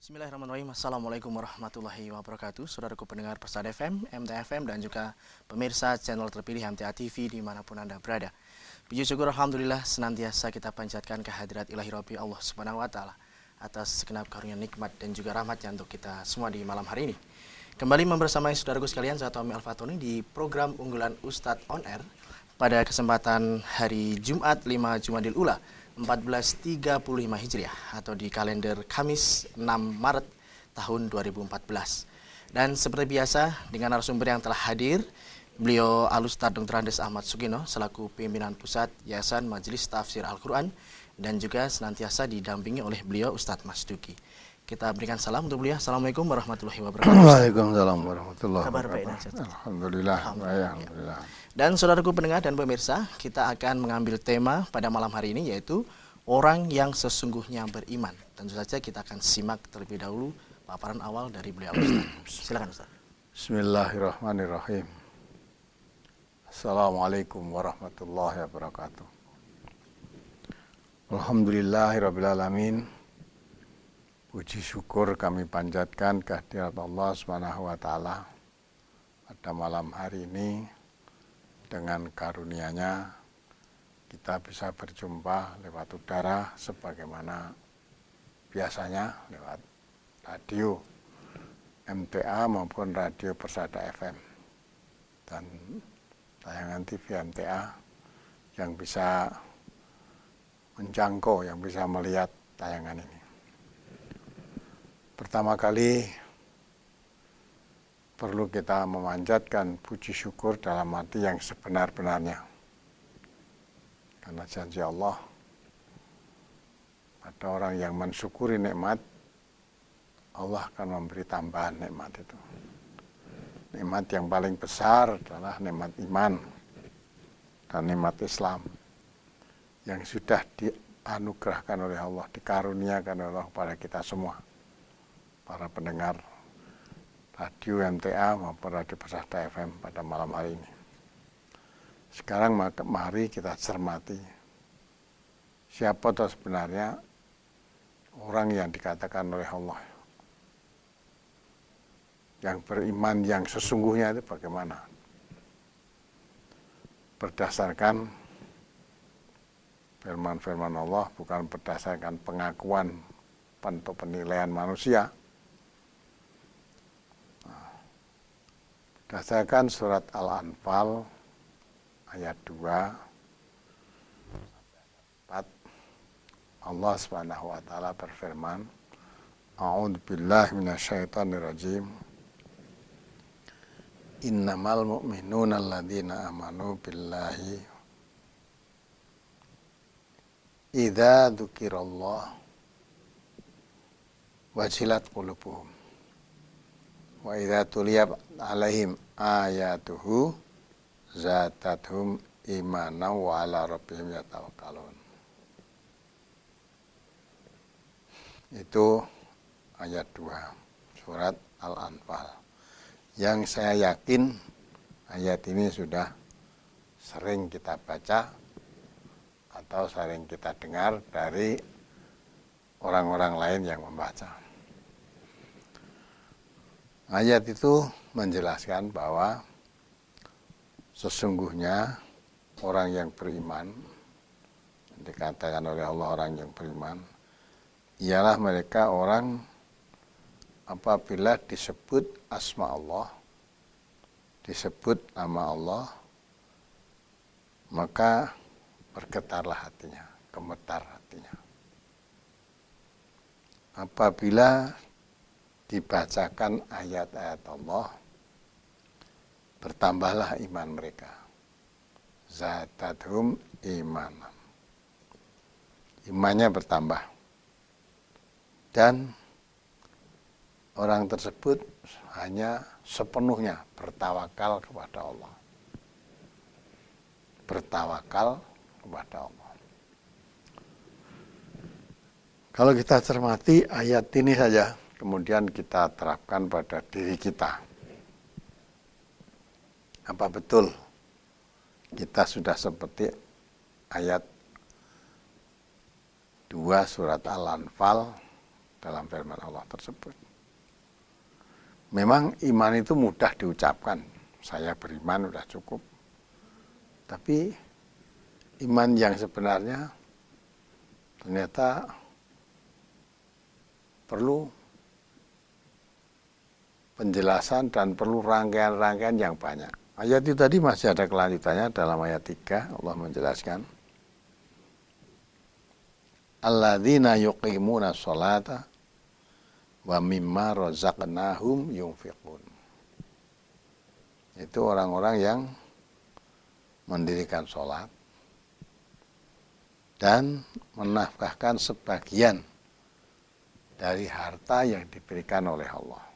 Bismillahirrahmanirrahim. Assalamualaikum warahmatullahi wabarakatuh. Saudaraku pendengar Persada FM, MTFM, dan juga pemirsa channel terpilih MTA TV dimanapun Anda berada. Puji syukur Alhamdulillah senantiasa kita panjatkan kehadirat ilahi Rabbi Allah Subhanahu wa Ta'ala atas segenap karunia nikmat dan juga rahmatnya untuk kita semua di malam hari ini. Kembali membersamai saudaraku sekalian, saya Tommy Alfatoni di program unggulan Ustadz On Air pada kesempatan hari Jumat 5 Jumadil Ula 1435 Hijriah atau di kalender Kamis 6 Maret tahun 2014. Dan seperti biasa dengan narasumber yang telah hadir, beliau Al-Ustadz Dr. Andes Ahmad Sugino selaku pimpinan pusat Yayasan Majelis Tafsir Al-Quran dan juga senantiasa didampingi oleh beliau Ustadz Mas Duki. Kita berikan salam untuk beliau. Assalamualaikum warahmatullahi wabarakatuh. Waalaikumsalam warahmatullahi wabarakatuh. Alhamdulillah. Alhamdulillah. Dan saudaraku pendengar dan pemirsa, kita akan mengambil tema pada malam hari ini yaitu orang yang sesungguhnya beriman. Tentu saja kita akan simak terlebih dahulu paparan awal dari beliau Ustaz. Silakan Ustaz. Bismillahirrahmanirrahim. Assalamualaikum warahmatullahi wabarakatuh. Alhamdulillahirabbil alamin. Puji syukur kami panjatkan kehadirat Allah Subhanahu wa Ta'ala pada malam hari ini. Dengan karunia-Nya kita bisa berjumpa lewat udara sebagaimana biasanya lewat radio MTA maupun radio Persada FM dan tayangan TV MTA yang bisa menjangkau, yang bisa melihat tayangan ini. Pertama kali perlu kita memanjatkan puji syukur dalam arti yang sebenar-benarnya. Karena janji Allah, pada orang yang mensyukuri nikmat, Allah akan memberi tambahan nikmat itu. Nikmat yang paling besar adalah nikmat iman dan nikmat Islam yang sudah dianugerahkan oleh Allah, dikaruniakan oleh Allah kepada kita semua, para pendengar radio MTA maupun radio Persada FM pada malam hari ini. Sekarang mari kita cermati siapa itu sebenarnya orang yang dikatakan oleh Allah yang beriman yang sesungguhnya itu bagaimana. Berdasarkan firman-firman Allah, bukan berdasarkan pengakuan atau penilaian manusia. Berdasarkan surat Al-Anfal ayat 2 4, Allah Subhanahu wa Ta'ala berfirman, A'udzubillahi minasyaitonirrajim. Innamal mu'minuna alladzina amanu billahi idza dzukirallah wajilat qulubuhum wa idza tuliyat alaihim ayatuhu zatathum imanan wa ala rabbihim yatawakkalun. Itu ayat 2 surat Al-Anfal. Yang saya yakin ayat ini sudah sering kita baca atau sering kita dengar dari orang-orang lain yang membaca. Ayat itu menjelaskan bahwa sesungguhnya orang yang beriman, dikatakan oleh Allah orang yang beriman, ialah mereka orang apabila disebut asma Allah, disebut nama Allah, maka bergetarlah hatinya, gemetar hatinya. Apabila dibacakan ayat-ayat Allah, bertambahlah iman mereka. Zatathum imanan. Imannya bertambah. Dan orang tersebut hanya sepenuhnya bertawakal kepada Allah. Bertawakal kepada Allah. Kalau kita cermati ayat ini saja, kemudian kita terapkan pada diri kita. Apa betul kita sudah seperti ayat 2 surat Al-Anfal dalam firman Allah tersebut. Memang iman itu mudah diucapkan, saya beriman sudah cukup. Tapi iman yang sebenarnya ternyata perlu penjelasan dan perlu rangkaian-rangkaian yang banyak. Ayat itu tadi masih ada kelanjutannya dalam ayat 3, Allah menjelaskan alladzina yuqimuna sholata wa mimma razaqnahum yunfiqun. Itu orang-orang yang mendirikan sholat dan menafkahkan sebagian dari harta yang diberikan oleh Allah.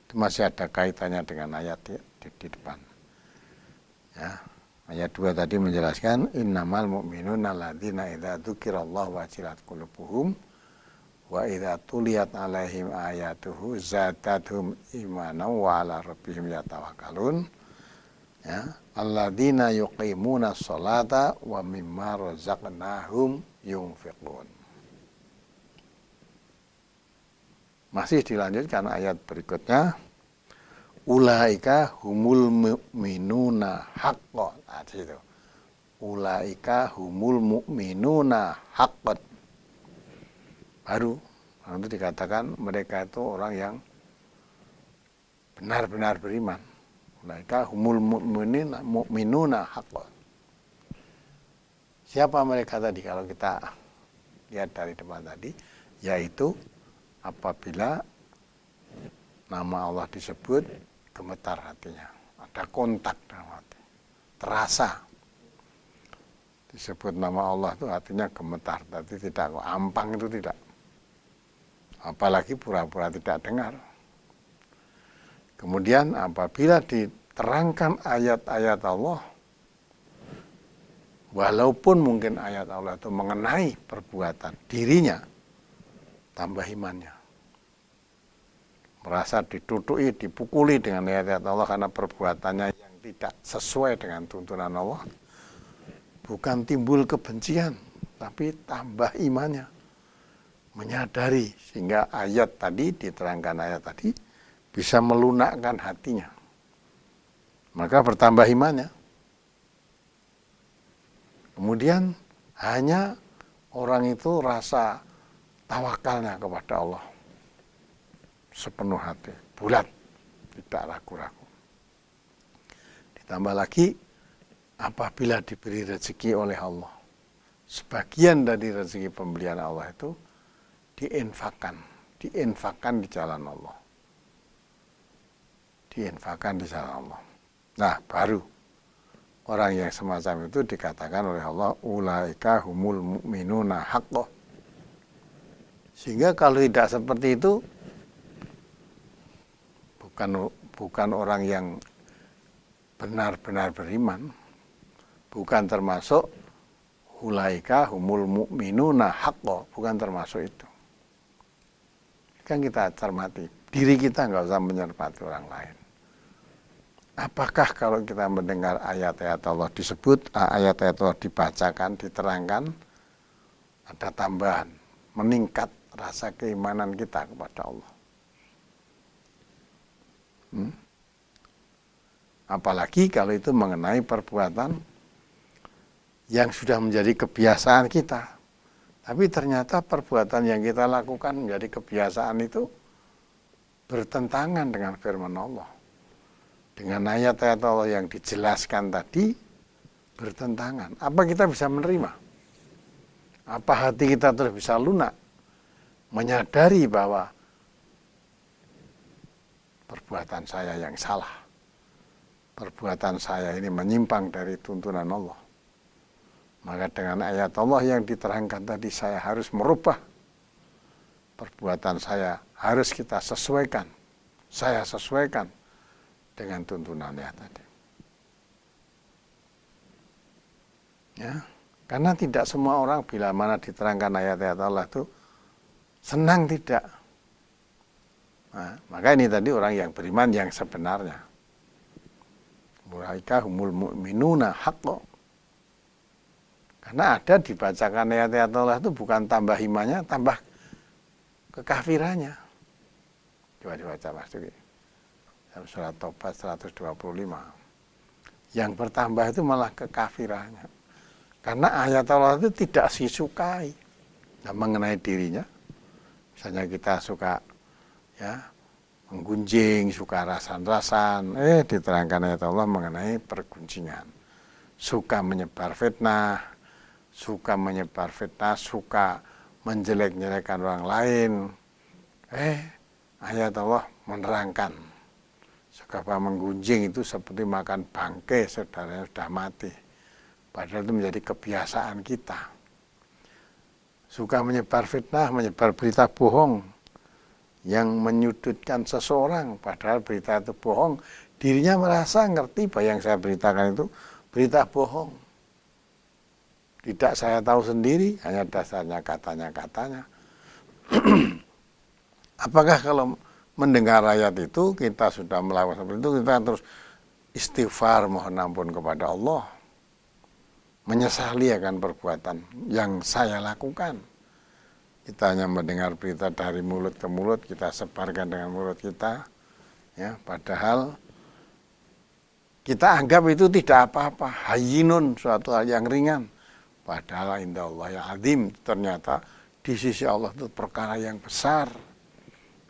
Itu masih ada kaitannya dengan ayat di depan. Ya, ayat 2 tadi menjelaskan innamal mu'minuna alladzina idza dzukirallahu wajilat qulubuhum wa idza tuliyat alaihim ayatuhu zadatuhum imanan wa ala rabbihim yatawakkalun. Ya, alladzina yuqimuna sholata wa mimma razaqnahum yunfiqun. Masih dilanjutkan ayat berikutnya, ulaika humul mu'minuna haqqan. Nah, itu. Ulaika humul mu'minuna haqqan. Baru itu dikatakan mereka itu orang yang benar-benar beriman. Ulaika humul mu'minuna haqqan. Siapa mereka tadi kalau kita lihat dari depan tadi? Yaitu apabila nama Allah disebut, gemetar hatinya. Ada kontak dalam hati. Terasa. Disebut nama Allah itu hatinya gemetar. Tapi tidak ampang, itu tidak. Apalagi pura-pura tidak dengar. Kemudian apabila diterangkan ayat-ayat Allah, walaupun mungkin ayat Allah itu mengenai perbuatan dirinya, tambah imannya. Merasa ditutuki, dipukuli dengan ayat-ayat Allah karena perbuatannya yang tidak sesuai dengan tuntunan Allah. Bukan timbul kebencian, tapi tambah imannya. Menyadari, sehingga ayat tadi, diterangkan ayat tadi, bisa melunakkan hatinya. Maka bertambah imannya. Kemudian hanya orang itu rasa tawakalnya kepada Allah sepenuh hati, bulat, tidak ragu-ragu. Ditambah lagi, apabila diberi rezeki oleh Allah, sebagian dari rezeki pemberian Allah itu diinfakkan di jalan Allah. Diinfakkan di jalan Allah. Nah, baru orang yang semacam itu dikatakan oleh Allah, ulaika humul mu'minuna haqqan. Sehingga kalau tidak seperti itu, bukan orang yang benar-benar beriman, bukan termasuk ulaika humul mu'minuna haqqan, bukan termasuk itu. Kan kita cermati, diri kita nggak usah mencermati orang lain. Apakah kalau kita mendengar ayat-ayat Allah disebut, ayat-ayat Allah dibacakan, diterangkan, ada tambahan, meningkat rasa keimanan kita kepada Allah. Apalagi kalau itu mengenai perbuatan yang sudah menjadi kebiasaan kita. Tapi ternyata perbuatan yang kita lakukan menjadi kebiasaan itu bertentangan dengan firman Allah. Dengan ayat-ayat Allah yang dijelaskan tadi bertentangan. Apa kita bisa menerima? Apa hati kita terus bisa lunak? Menyadari bahwa perbuatan saya yang salah. Perbuatan saya ini menyimpang dari tuntunan Allah. Maka dengan ayat Allah yang diterangkan tadi saya harus merubah. Perbuatan saya harus kita sesuaikan. Saya sesuaikan dengan tuntunannya tadi. Ya, karena tidak semua orang bila mana diterangkan ayat-ayat Allah itu senang, tidak. Nah, maka ini tadi orang yang beriman yang sebenarnya. Ulaika humul mu'minuna haqqan. Karena ada dibacakan ayat-ayat Allah itu bukan tambah imannya, tambah kekafirannya. Coba dibaca Mas Duki. Surat Tobat 125. Yang bertambah itu malah kekafirannya. Karena ayat Allah itu tidak disukai. Nah, mengenai dirinya, misalnya kita suka ya menggunjing, suka rasan-rasan, diterangkan ayat Allah mengenai perguncingan. Suka menyebar fitnah, suka menjelek-jelekan orang lain. Ayat Allah menerangkan, suka menggunjing itu seperti makan bangkai saudaranya sudah mati. Padahal itu menjadi kebiasaan kita. Suka menyebar fitnah, menyebar berita bohong yang menyudutkan seseorang, padahal berita itu bohong. Dirinya merasa ngerti bahwa yang saya beritakan itu berita bohong. Tidak saya tahu sendiri, hanya dasarnya katanya-katanya. Apakah kalau mendengar ayat itu, kita sudah melakukan seperti itu, kita terus istighfar, mohon ampun kepada Allah, menyesali akan perbuatan yang saya lakukan. Kita hanya mendengar berita dari mulut ke mulut, kita sebarkan dengan mulut kita, ya, padahal kita anggap itu tidak apa-apa, hayyinun, suatu hal yang ringan. Padahal indallah ya azim, ternyata di sisi Allah itu perkara yang besar.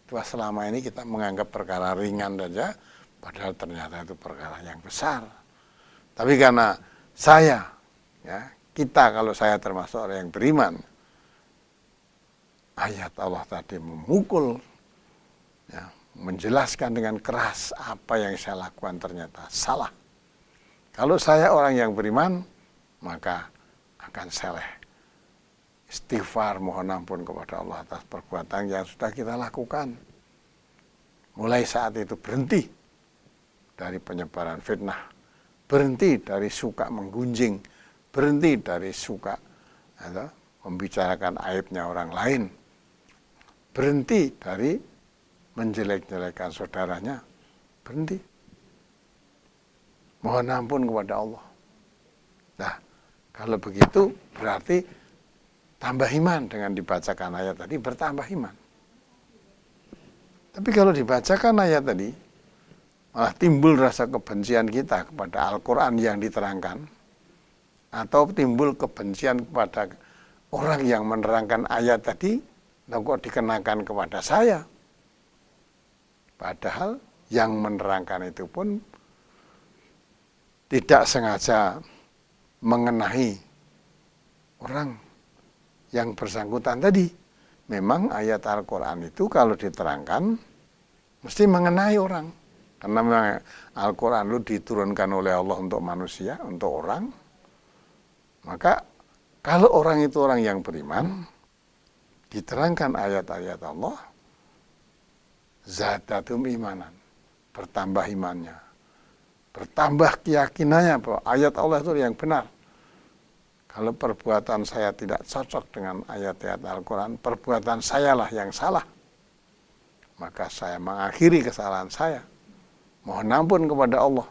Itu selama ini kita menganggap perkara ringan saja, padahal ternyata itu perkara yang besar. Tapi karena saya, ya, kita kalau saya termasuk orang yang beriman, ayat Allah tadi memukul, ya, menjelaskan dengan keras apa yang saya lakukan ternyata salah. Kalau saya orang yang beriman, maka akan seleh istighfar, mohon ampun kepada Allah atas perbuatan yang sudah kita lakukan. Mulai saat itu berhenti dari penyebaran fitnah, berhenti dari suka menggunjing, berhenti dari suka membicarakan aibnya orang lain, berhenti dari menjelek-jelekan saudaranya, berhenti. Mohon ampun kepada Allah. Nah, kalau begitu berarti tambah iman dengan dibacakan ayat tadi, bertambah iman. Tapi kalau dibacakan ayat tadi, malah timbul rasa kebencian kita kepada Al-Quran yang diterangkan, atau timbul kebencian kepada orang yang menerangkan ayat tadi, kok dikenakan kepada saya. Padahal yang menerangkan itu pun tidak sengaja mengenai orang yang bersangkutan tadi. Memang ayat Al-Quran itu kalau diterangkan mesti mengenai orang. Karena memang Al-Quran itu diturunkan oleh Allah untuk manusia, untuk orang. Maka kalau orang itu orang yang beriman, diterangkan ayat-ayat Allah, zadatum imanan, bertambah imannya, bertambah keyakinannya bahwa ayat Allah itu yang benar. Kalau perbuatan saya tidak cocok dengan ayat-ayat Al-Quran, perbuatan sayalah yang salah. Maka saya mengakhiri kesalahan saya. Mohon ampun kepada Allah,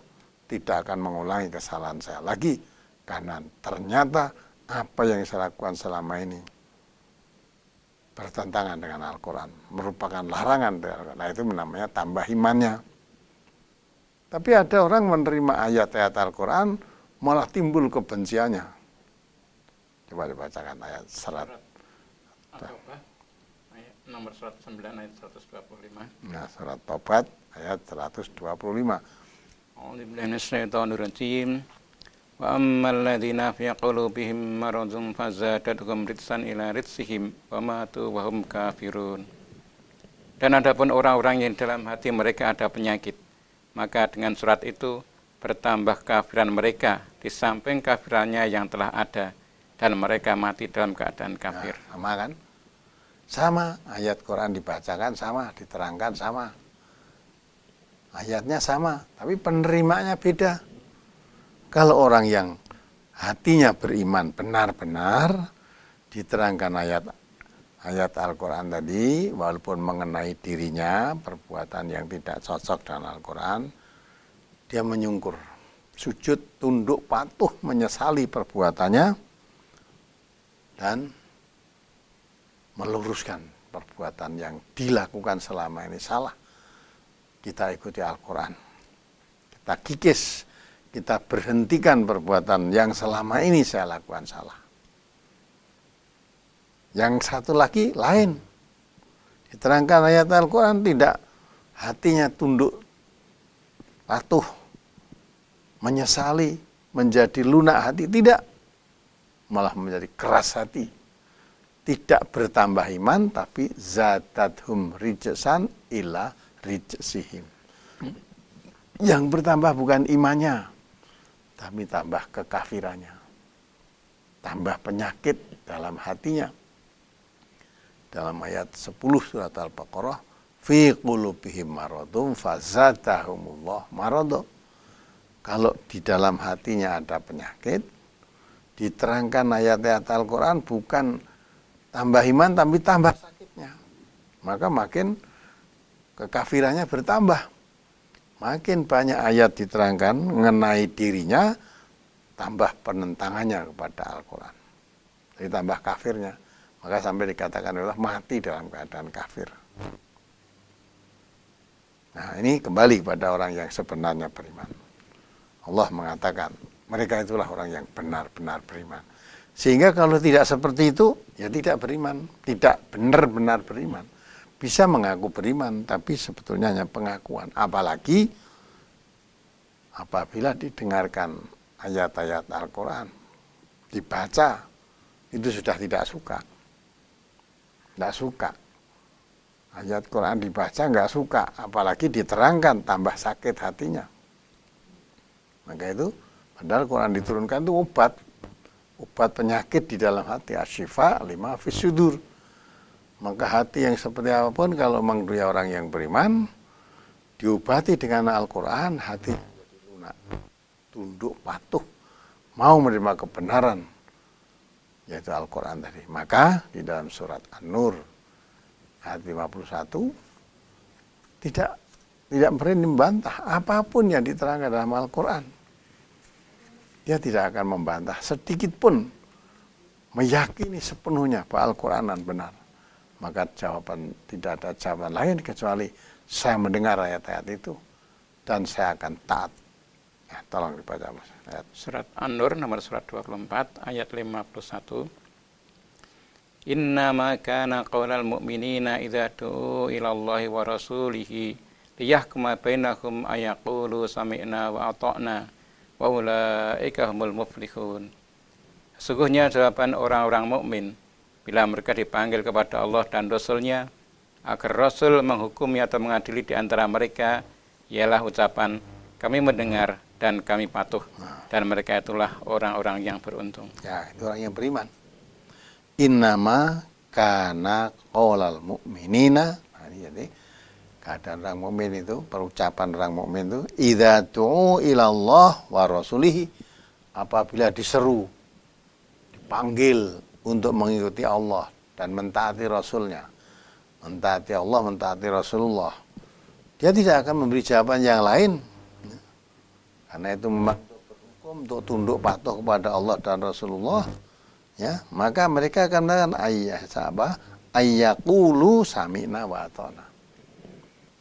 tidak akan mengulangi kesalahan saya lagi. Karena ternyata apa yang saya lakukan selama ini bertentangan dengan Al-Quran, merupakan larangan. Nah, itu namanya tambah imannya. Tapi ada orang menerima ayat-ayat Al-Quran, malah timbul kebenciannya. Coba dibacakan ayat surat nomor 109 ayat 125. Nah, surat Tobat ayat 125. A'udzubillahi minasyaitonir rajim. Wa ammal ladzina fi qulubihim maradun fazadatuhum ritsan ila ritsihim wa matu wa hum kafirun. Dan adapun orang-orang yang dalam hati mereka ada penyakit, maka dengan surat itu bertambah kafiran mereka di samping kafirannya yang telah ada, dan mereka mati dalam keadaan kafir. Nah, sama kan? Sama, ayat Quran dibacakan sama, diterangkan sama. Ayatnya sama, tapi penerimanya beda. Kalau orang yang hatinya beriman benar-benar, diterangkan ayat Al-Quran tadi, walaupun mengenai dirinya, perbuatan yang tidak cocok dengan Al-Quran, dia menyungkur, sujud, tunduk, patuh, menyesali perbuatannya, dan meluruskan perbuatan yang dilakukan selama ini salah, kita ikuti Al-Quran. Kita kikis, kita berhentikan perbuatan yang selama ini saya lakukan salah. Yang satu lagi lain. Diterangkan ayat Al-Quran, tidak hatinya tunduk, patuh, menyesali, menjadi lunak hati, tidak. Malah menjadi keras hati. Tidak bertambah iman, tapi zadathum rijsan ila rijsihim. Yang bertambah bukan imannya, tapi tambah kekafirannya. Tambah penyakit dalam hatinya. Dalam ayat 10 surat Al-Baqarah, fi qulubihim maradun fazadahumullah marad. Kalau di dalam hatinya ada penyakit, diterangkan ayat-ayat Al-Quran bukan tambah iman tapi tambah sakitnya. Maka makin kekafirannya bertambah. Makin banyak ayat diterangkan mengenai dirinya, tambah penentangannya kepada Al-Quran. Jadi tambah kafirnya. Maka sampai dikatakan Allah mati dalam keadaan kafir. Nah, ini kembali pada orang yang sebenarnya beriman. Allah mengatakan, mereka itulah orang yang benar-benar beriman. Sehingga kalau tidak seperti itu, ya tidak beriman. Tidak benar-benar beriman. Bisa mengaku beriman, tapi sebetulnya hanya pengakuan. Apalagi apabila didengarkan ayat-ayat Al-Quran, dibaca, itu sudah tidak suka. Tidak suka. Ayat Quran dibaca nggak suka, apalagi diterangkan tambah sakit hatinya. Maka itu, padahal Quran diturunkan itu obat penyakit di dalam hati, asyifa lima fis sudur. Maka hati yang seperti apapun, kalau memang dia orang yang beriman, diobati dengan Al-Quran, hati jadi lunak, tunduk, patuh, mau menerima kebenaran, yaitu Al-Quran tadi. Maka di dalam surat An-Nur ayat 51 tidak berani membantah apapun yang diterangkan dalam Al-Quran. Dia tidak akan membantah sedikit pun, meyakini sepenuhnya bahwa Al-Quran benar. Maka jawaban, tidak ada jawaban lain kecuali saya mendengar ayat-ayat itu dan saya akan taat. Ya, tolong dibaca Mas. Ayat. Surat An-Nur nomor surat 24 ayat 51. Innama kana qaulal mu'minina idza du'u ila Allahi wa rasulihi liyahkuma bainahum ayaqulu sami'na wa ata'na wa ulaika humul muflihun. Sesungguhnya jawaban orang-orang mukmin bila mereka dipanggil kepada Allah dan Rasul-Nya agar Rasul menghukumi atau mengadili di antara mereka, ialah ucapan kami mendengar dan kami patuh, dan mereka itulah orang-orang yang beruntung. Ya, itu orang yang beriman. Innama kana qaulal mu'minina. Nah, ini jadi keadaan orang mukmin itu, perucapan orang mukmin itu, idza du'u ila Allah wa rasulihi, apabila diseru, dipanggil untuk mengikuti Allah dan mentaati Rasulnya, mentaati Allah, mentaati Rasulullah, dia tidak akan memberi jawaban yang lain. Karena itu memang berhukum untuk tunduk patuh kepada Allah dan Rasulullah, ya, maka mereka akan mengatakan ayyaqulu sami'na wa ata'na.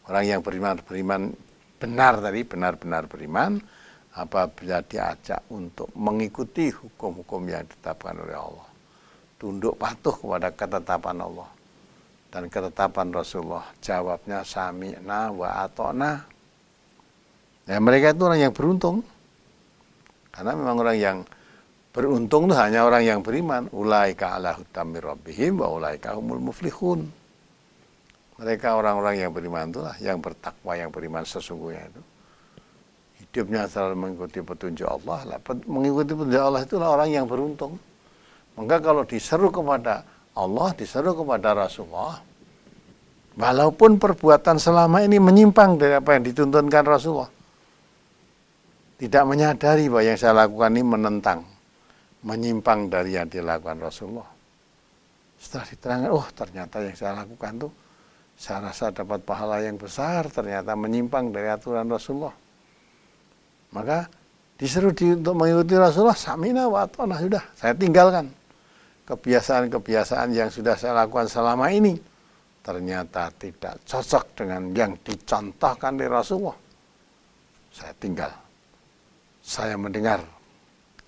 Orang yang beriman benar tadi, benar-benar beriman apabila diajak untuk mengikuti hukum-hukum yang ditetapkan oleh Allah, tunduk patuh kepada ketetapan Allah dan ketetapan Rasulullah, jawabnya sami'na wa ata'na. Ya, mereka itu orang yang beruntung. Karena memang orang yang beruntung itu hanya orang yang beriman. Ulaika ala hudam mir rabbihim wa ulaika humul muflihun. Mereka orang-orang yang beriman itulah yang bertakwa, yang beriman sesungguhnya itu. Hidupnya selalu mengikuti petunjuk Allah. Mengikuti petunjuk Allah itulah orang yang beruntung. Maka kalau diseru kepada Allah, diseru kepada Rasulullah, walaupun perbuatan selama ini menyimpang dari apa yang dituntunkan Rasulullah, tidak menyadari bahwa yang saya lakukan ini menentang, menyimpang dari yang dilakukan Rasulullah. Setelah diterangkan, oh ternyata yang saya lakukan tuh, saya rasa dapat pahala yang besar, ternyata menyimpang dari aturan Rasulullah. Maka diseru untuk mengikuti Rasulullah, samina wa ata'na, sudah, saya tinggalkan kebiasaan-kebiasaan yang sudah saya lakukan selama ini. ternyata tidak cocok dengan yang dicontohkan di Rasulullah, saya tinggal. Saya mendengar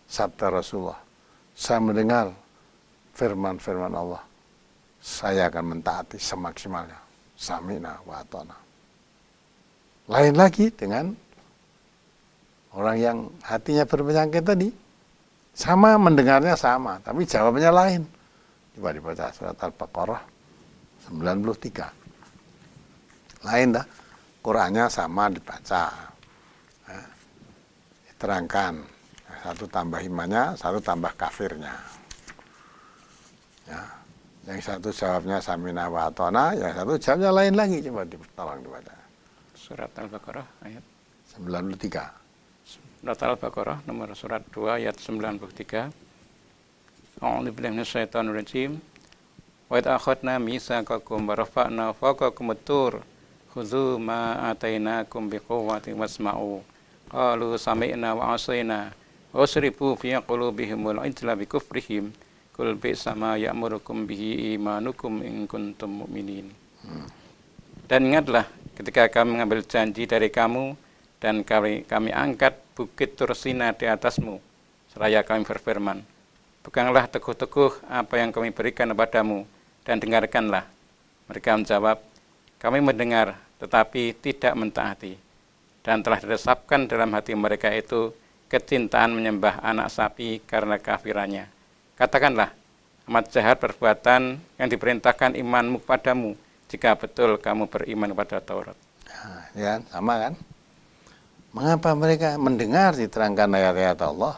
sabda Rasulullah, saya mendengar firman-firman Allah, saya akan mentaati semaksimalnya. Sami'na wa ata'na. Lain lagi dengan orang yang hatinya berpenyakit tadi. Sama, mendengarnya sama, tapi jawabnya lain. Coba dibaca surat Al-Baqarah 93. Lain dah. Qurannya sama dibaca. Ya. Diterangkan. Satu tambah imannya, satu tambah kafirnya. Ya. Yang satu jawabnya samina wa atona, yang satu jawabnya lain lagi. Coba tolong dibaca. Surat Al-Baqarah ayat 93. Surat Al-Baqarah nomor surat 2 ayat 93. A'udzu billahi minasyaitonir rajim. Wa idh akhadna mitsaqakum wa rafa'na fawqakum at-tur khudzu ma atainakum biquwwatin wasma'u. Qalu sami'na wa 'asayna wa usrifu fi qulubihimul ijla bikufrihim. Qul bi'sa ma ya'murukum bihi imanukum in kuntum mu'minin. Dan ingatlah ketika kami mengambil janji dari kamu dan kami angkat bukit Tursina di atasmu, seraya kami berfirman, peganglah teguh-teguh apa yang kami berikan kepadamu, dan dengarkanlah. Mereka menjawab, kami mendengar, tetapi tidak mentaati. Dan telah diresapkan dalam hati mereka itu kecintaan menyembah anak sapi karena kafirannya. Katakanlah, amat jahat perbuatan yang diperintahkan imanmu kepadamu, jika betul kamu beriman kepada Taurat. Nah, ya, sama kan? Mengapa mereka mendengar diterangkan ayat-ayat Allah,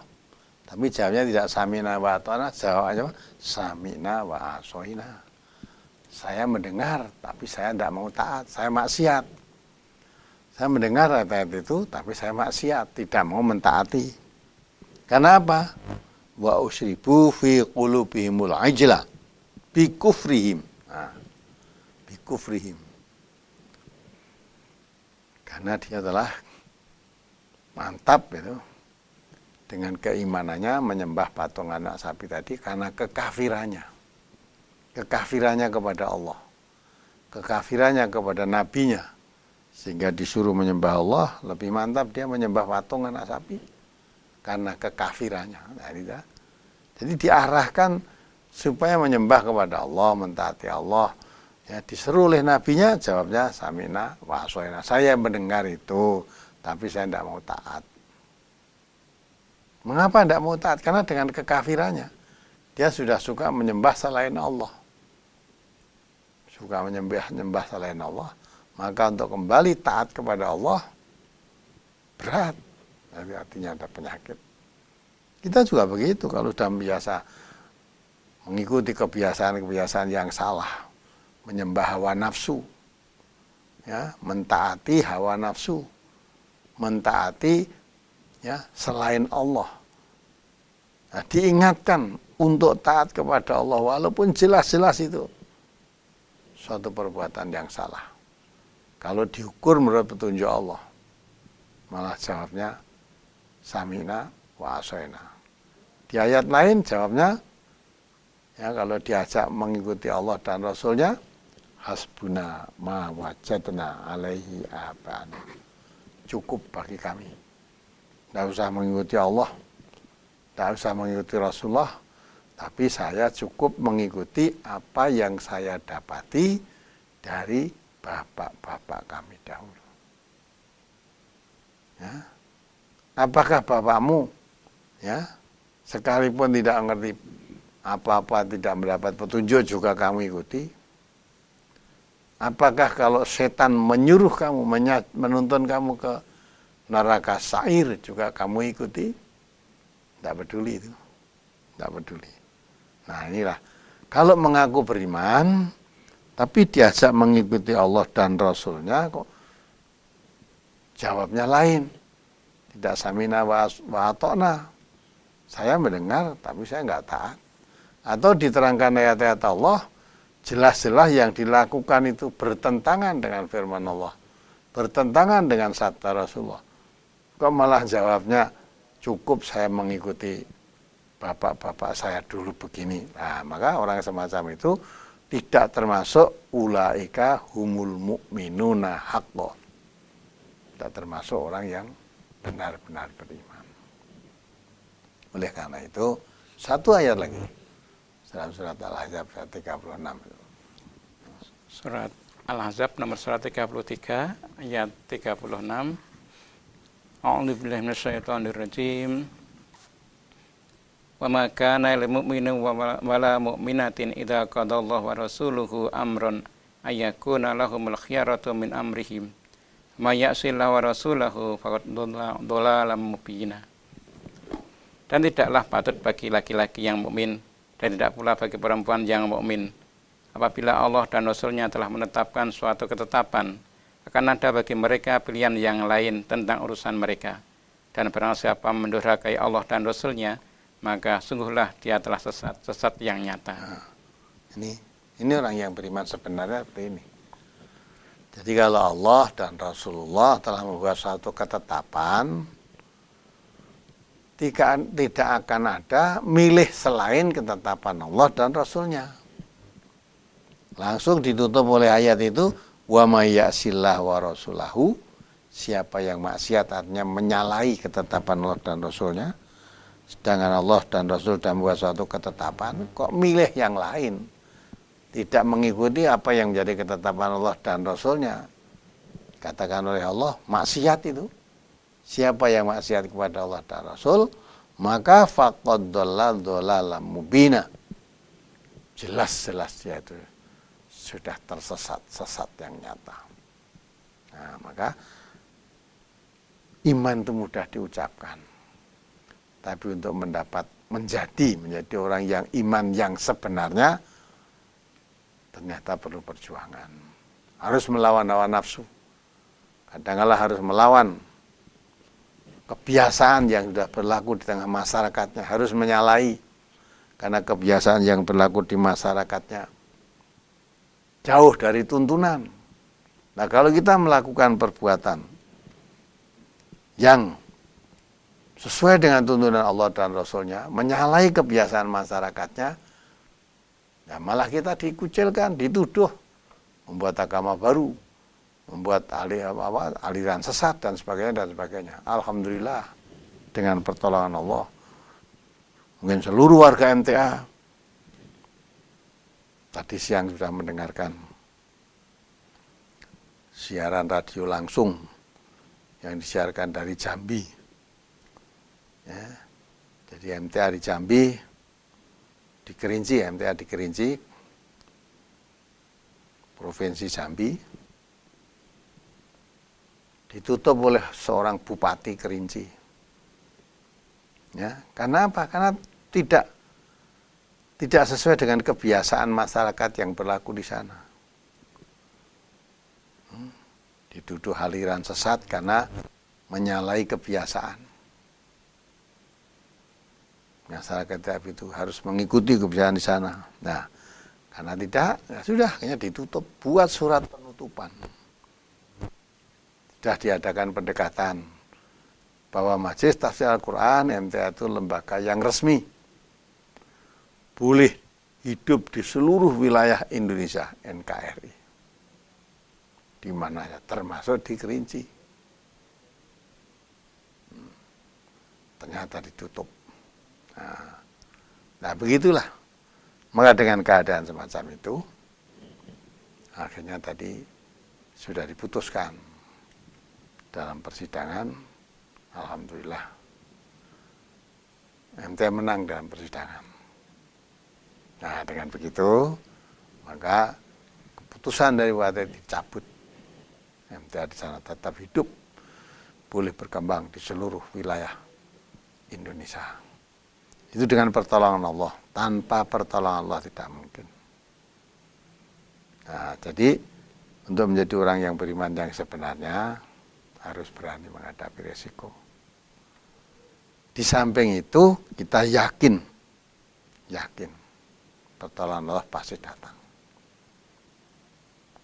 tapi jawabnya tidak samina wa atona, jawabnya samina wa asoina. Saya mendengar, tapi saya tidak mau taat, saya maksiat. Saya mendengar ayat-ayat itu, tapi saya maksiat, tidak mau mentaati. Kenapa? Wa usribu fi qulubihimul ijla bi kufrihim. Nah, bi kufrihim. Karena dia telah mantap itu dengan keimanannya menyembah patung anak sapi tadi karena kekafirannya kepada Allah, kekafirannya kepada nabinya, sehingga disuruh menyembah Allah, lebih mantap dia menyembah patung anak sapi karena kekafirannya. Jadi diarahkan supaya menyembah kepada Allah, mentaati Allah. Ya, disuruh oleh nabinya, jawabnya samina wa asoina. Saya mendengar itu, tapi saya tidak mau taat. Mengapa tidak mau taat? Karena dengan kekafirannya, dia sudah suka menyembah selain Allah. Suka menyembah selain Allah. Maka untuk kembali taat kepada Allah, berat. Jadi artinya ada penyakit. Kita juga begitu, kalau sudah biasa mengikuti kebiasaan-kebiasaan yang salah. Menyembah hawa nafsu. Ya, mentaati hawa nafsu. Mentaati ya selain Allah. Nah, diingatkan untuk taat kepada Allah walaupun jelas-jelas itu suatu perbuatan yang salah. Kalau diukur menurut petunjuk Allah, malah jawabnya samina wa asoina. Di ayat lain jawabnya ya kalau diajak mengikuti Allah dan Rasulnya, hasbuna ma wajadna alaihi abana. Cukup bagi kami. Tidak usah mengikuti Allah, tidak usah mengikuti Rasulullah, tapi saya cukup mengikuti apa yang saya dapati dari bapak-bapak kami dahulu. Ya. Apakah bapakmu ya sekalipun tidak mengerti apa-apa, tidak mendapat petunjuk juga kamu ikuti? Apakah kalau setan menyuruh kamu, menuntun kamu ke neraka sa'ir juga kamu ikuti? Tidak peduli itu. Tidak peduli. Nah inilah. Kalau mengaku beriman, tapi diajak mengikuti Allah dan Rasulnya, kok jawabnya lain. Tidak samina wa atona. Saya mendengar, tapi saya nggak taat. Atau diterangkan ayat-ayat Allah, jelas-jelas yang dilakukan itu bertentangan dengan firman Allah, bertentangan dengan sabda Rasulullah. Kok malah jawabnya cukup saya mengikuti bapak-bapak saya dulu begini. Nah, maka orang semacam itu tidak termasuk ulaika humul mu'minuna haqqo. Tidak termasuk orang yang benar-benar beriman. Oleh karena itu, satu ayat lagi dalam surat Al-Ahzab 36. Surat Al-Ahzab nomor 133 ayat 36. A'udzu billahi minasyaitonir rajim. Wa ma kana lil mu'minin wa la mu'minatin idza qadallahu wa rasuluhu amran ayyakuna lahumul khiyaratu min amrihim. Ma ya'sillahu wa rasulahu faqad dhalalam mubina. Dan tidaklah patut bagi laki-laki yang mukmin dan tidak pula bagi perempuan yang mukmin apabila Allah dan Rasul-Nya telah menetapkan suatu ketetapan, akan ada bagi mereka pilihan yang lain tentang urusan mereka. Dan barang siapa mendurhakai Allah dan Rasul-Nya, maka sungguhlah dia telah sesat yang nyata. Nah, ini orang yang beriman sebenarnya seperti ini. Jadi kalau Allah dan Rasulullah telah membuat suatu ketetapan, tidak akan ada milih selain ketetapan Allah dan Rasul-Nya. Langsung ditutup oleh ayat itu, wa may ya'sillah wa rasulahu, siapa yang maksiat artinya menyalahi ketetapan Allah dan Rasul-Nya, sedangkan Allah dan Rasul sudah membuat suatu ketetapan, kok milih yang lain, tidak mengikuti apa yang menjadi ketetapan Allah dan Rasul-Nya. Katakan oleh Allah, maksiat itu. Siapa yang maksiat kepada Allah dan Rasul, maka faqad dhalalam mubina. Jelas-jelas dia itu sudah tersesat yang nyata. Nah, maka iman itu mudah diucapkan. Tapi untuk menjadi orang yang iman yang sebenarnya, ternyata perlu perjuangan. Harus melawan hawa nafsu. Kadang-kala harus melawan kebiasaan yang sudah berlaku di tengah masyarakatnya. Harus menyalahi. Karena kebiasaan yang berlaku di masyarakatnya jauh dari tuntunan. Nah, kalau kita melakukan perbuatan yang sesuai dengan tuntunan Allah dan Rasul-Nya, menyalahi kebiasaan masyarakatnya, ya malah kita dikucilkan, dituduh, membuat agama baru, membuat aliran sesat dan sebagainya. Alhamdulillah, dengan pertolongan Allah, mungkin seluruh warga MTA tadi siang sudah mendengarkan siaran radio langsung yang disiarkan dari Jambi. Ya, jadi MTA di Jambi, di Kerinci, MTA di Kerinci, Provinsi Jambi, ditutup oleh seorang bupati Kerinci. Ya, karena apa? Karena tidak sesuai dengan kebiasaan masyarakat yang berlaku di sana. Dituduh aliran sesat karena menyalahi kebiasaan. Masyarakat itu harus mengikuti kebiasaan di sana. Nah, karena tidak, ya sudah, akhirnya ditutup. Buat surat penutupan. Sudah diadakan pendekatan bahwa Majelis Tafsir Al-Quran MTA itu lembaga yang resmi, boleh hidup di seluruh wilayah Indonesia NKRI, di mana ya, termasuk di Kerinci. Ternyata ditutup. Nah, begitulah. Maka dengan keadaan semacam itu, akhirnya tadi sudah diputuskan dalam persidangan. Alhamdulillah, MTA menang dalam persidangan. Nah, dengan begitu, maka keputusan dari wadah dicabut. MTA di sana tetap hidup, boleh berkembang di seluruh wilayah Indonesia. Itu dengan pertolongan Allah. Tanpa pertolongan Allah tidak mungkin. Nah, jadi untuk menjadi orang yang beriman yang sebenarnya harus berani menghadapi resiko. Di samping itu kita yakin pertolongan Allah pasti datang.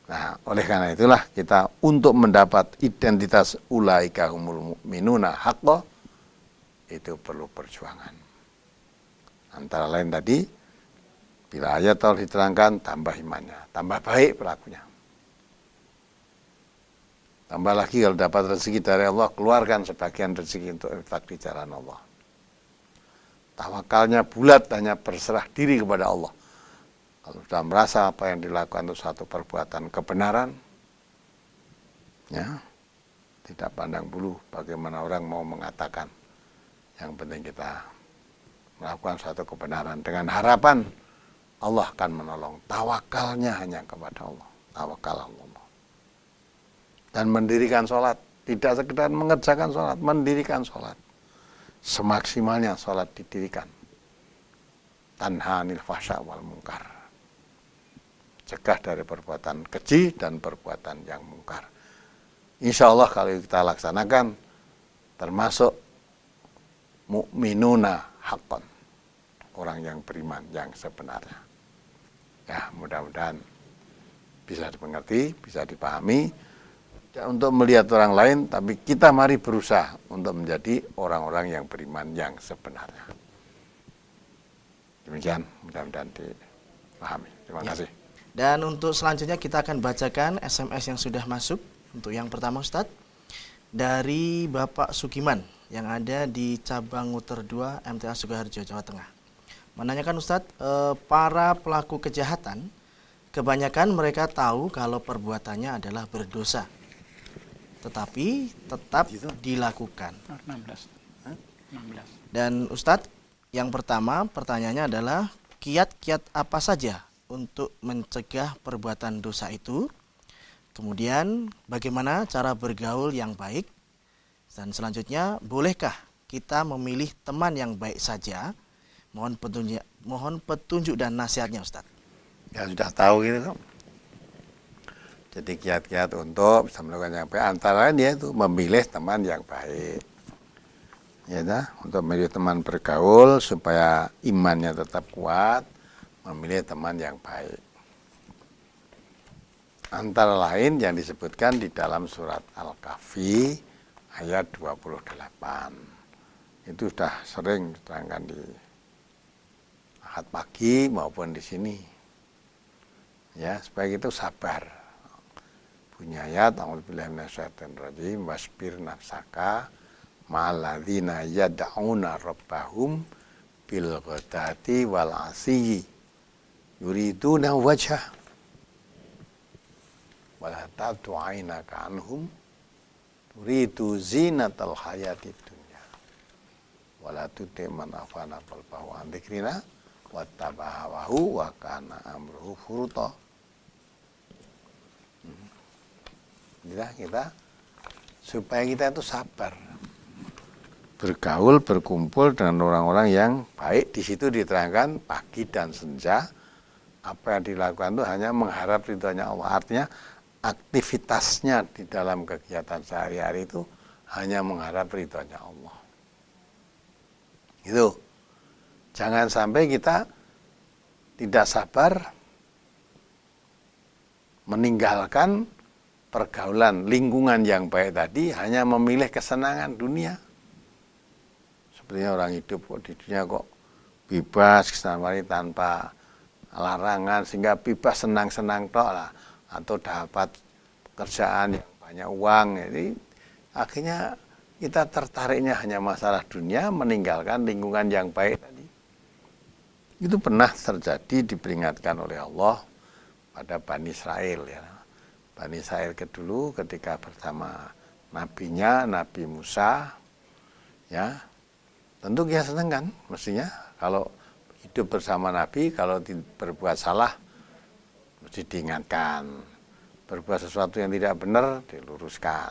Nah, oleh karena itulah kita untuk mendapat identitas ulaika humul mu'minuna haqqo itu perlu perjuangan. Antara lain tadi Bila ayat Allah diterangkan, tambah imannya, tambah baik pelakunya. Tambah lagi kalau dapat rezeki dari Allah, keluarkan sebagian rezeki untuk infak di jalan Allah. Tawakalnya bulat, hanya berserah diri kepada Allah. Kalau sudah merasa apa yang dilakukan itu satu perbuatan kebenaran, ya, tidak pandang bulu bagaimana orang mau mengatakan. Yang penting kita melakukan suatu kebenaran dengan harapan Allah akan menolong. Tawakalnya hanya kepada Allah. Tawakal Allah. Dan mendirikan sholat. Tidak sekedar mengerjakan sholat, mendirikan sholat. Semaksimalnya sholat didirikan. Tanha anil fahsya wal munkar. Cegah dari perbuatan keji dan perbuatan yang mungkar. Insya Allah kalau kita laksanakan, termasuk mu'minuna haqqan. Orang yang beriman yang sebenarnya. Ya, mudah-mudahan bisa dimengerti, bisa dipahami. Untuk melihat orang lain, tapi kita mari berusaha untuk menjadi orang-orang yang beriman yang sebenarnya. Demikian, mudah-mudahan dipahami. Terima kasih. Dan untuk selanjutnya kita akan bacakan SMS yang sudah masuk. Untuk yang pertama Ustadz, dari Bapak Sukiman yang ada di Cabang Nguter 2 MTA Sukoharjo, Jawa Tengah. Menanyakan Ustadz, para pelaku kejahatan, kebanyakan mereka tahu kalau perbuatannya adalah berdosa, tetapi tetap dilakukan. 16. Dan Ustadz, yang pertama pertanyaannya adalah kiat-kiat apa saja untuk mencegah perbuatan dosa itu? Kemudian bagaimana cara bergaul yang baik? Dan selanjutnya, bolehkah kita memilih teman yang baik saja? Mohon petunjuk dan nasihatnya Ustadz. Ya sudah tahu gitu kan. Jadi kiat-kiat untuk bisa melakukan yang baik, antara lain yaitu memilih teman yang baik. Ya, untuk memilih teman bergaul supaya imannya tetap kuat, memilih teman yang baik. Antara lain yang disebutkan di dalam surat Al-Kahfi ayat 28. Itu sudah sering diterangkan di Ahad pagi maupun di sini. Ya, supaya itu sabar. Punya ayat, a'udzubillahi minasyaitonir rajim, wasbir nafsaka ma'alladzina yad'una rabbahum bil ghadati wal 'ashyi yuriduna wajhah wala ta'tu 'ainaka 'anhum turidu zinatal hayatid dunya wala tuti man afana qalbahu an dzikrina wattaba'a hawahu wa kana amruhu furuta. Kita supaya kita itu sabar, bergaul, berkumpul dengan orang-orang yang baik. Di situ diterangkan pagi dan senja apa yang dilakukan itu hanya mengharap ridhonya Allah. Artinya aktivitasnya di dalam kegiatan sehari-hari itu hanya mengharap ridhonya Allah. Itu. Jangan sampai kita tidak sabar meninggalkan pergaulan lingkungan yang baik tadi hanya memilih kesenangan dunia. Sepertinya orang hidup kok di dunia kok bebas kesenangan tanpa larangan sehingga bebas senang-senang tok lah, atau dapat pekerjaan yang banyak uang. Jadi akhirnya kita tertariknya hanya masalah dunia, meninggalkan lingkungan yang baik tadi. Itu pernah terjadi, diperingatkan oleh Allah pada Bani Israel ya. Bani Israel dulu ketika bersama nabinya, Nabi Musa, ya tentu dia senang kan, mestinya kalau hidup bersama Nabi, kalau berbuat salah mesti diingatkan, berbuat sesuatu yang tidak benar diluruskan.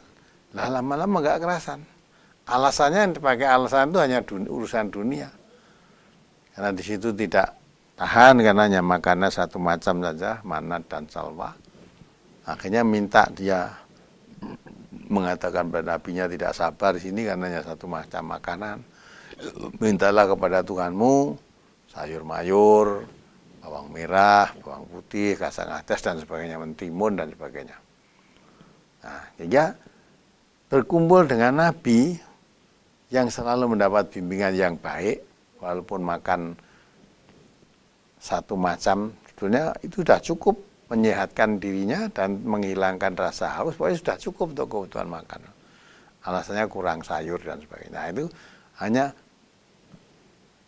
Lah lama-lama nggak kerasan. Alasannya yang dipakai alasan itu hanya urusan dunia, karena di situ tidak tahan karena hanya makannya satu macam saja, manat dan salwa. Akhirnya minta dia mengatakan pada nabinya tidak sabar di sini karena hanya satu macam makanan. Mintalah kepada Tuhanmu sayur mayur, bawang merah, bawang putih, kacang adas dan sebagainya, mentimun dan sebagainya. Nah, sehingga berkumpul dengan Nabi yang selalu mendapat bimbingan yang baik, walaupun makan satu macam, sebetulnya itu sudah cukup menyehatkan dirinya dan menghilangkan rasa haus, pokoknya sudah cukup untuk kebutuhan makan. Alasannya kurang sayur dan sebagainya. Nah, itu hanya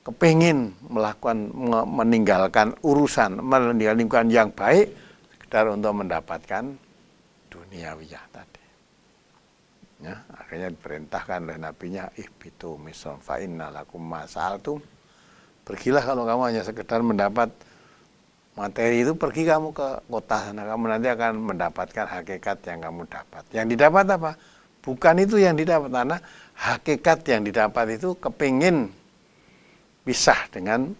kepingin melakukan, meninggalkan urusan, meninggalkan yang baik, sekedar untuk mendapatkan duniawiyah tadi. Ya, akhirnya diperintahkan oleh nabinya, ihbitu misal fa inna lakum ma sa'altum. Pergilah kalau kamu hanya sekedar mendapat materi itu, pergi kamu ke kota sana, kamu nanti akan mendapatkan hakikat yang kamu dapat. Yang didapat apa? Bukan itu yang didapat, karena hakikat yang didapat itu kepingin pisah dengan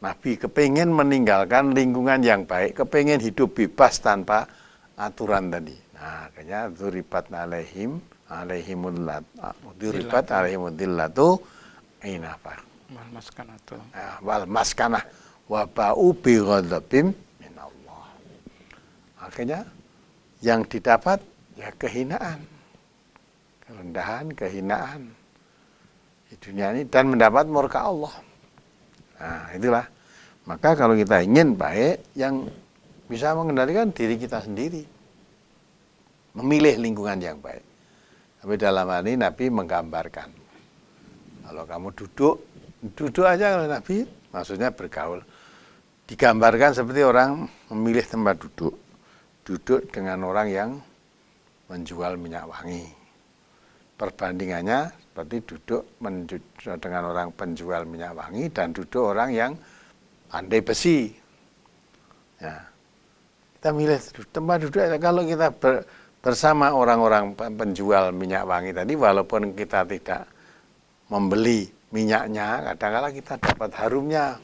Nabi, kepingin meninggalkan lingkungan yang baik, kepingin hidup bebas tanpa aturan tadi. Nah, akhirnya duribat alaihimudillatu ainafar. Wal maskanah wa ba'u bi ghadabim minallah. Akhirnya yang didapat ya kehinaan, kerendahan, kehinaan di dunia ini, dan mendapat murka Allah. Nah, itulah. Maka kalau kita ingin baik, yang bisa mengendalikan diri kita sendiri, memilih lingkungan yang baik. Tapi dalam hal ini Nabi menggambarkan, kalau kamu duduk aja kalau Nabi, maksudnya bergaul. Digambarkan seperti orang memilih tempat duduk dengan orang yang menjual minyak wangi. Perbandingannya seperti duduk dengan orang penjual minyak wangi dan duduk orang yang pandai besi. Ya. Kita milih tempat duduk. Kalau kita bersama orang-orang penjual minyak wangi tadi, walaupun kita tidak membeli minyaknya, kadang-kadang kita dapat harumnya.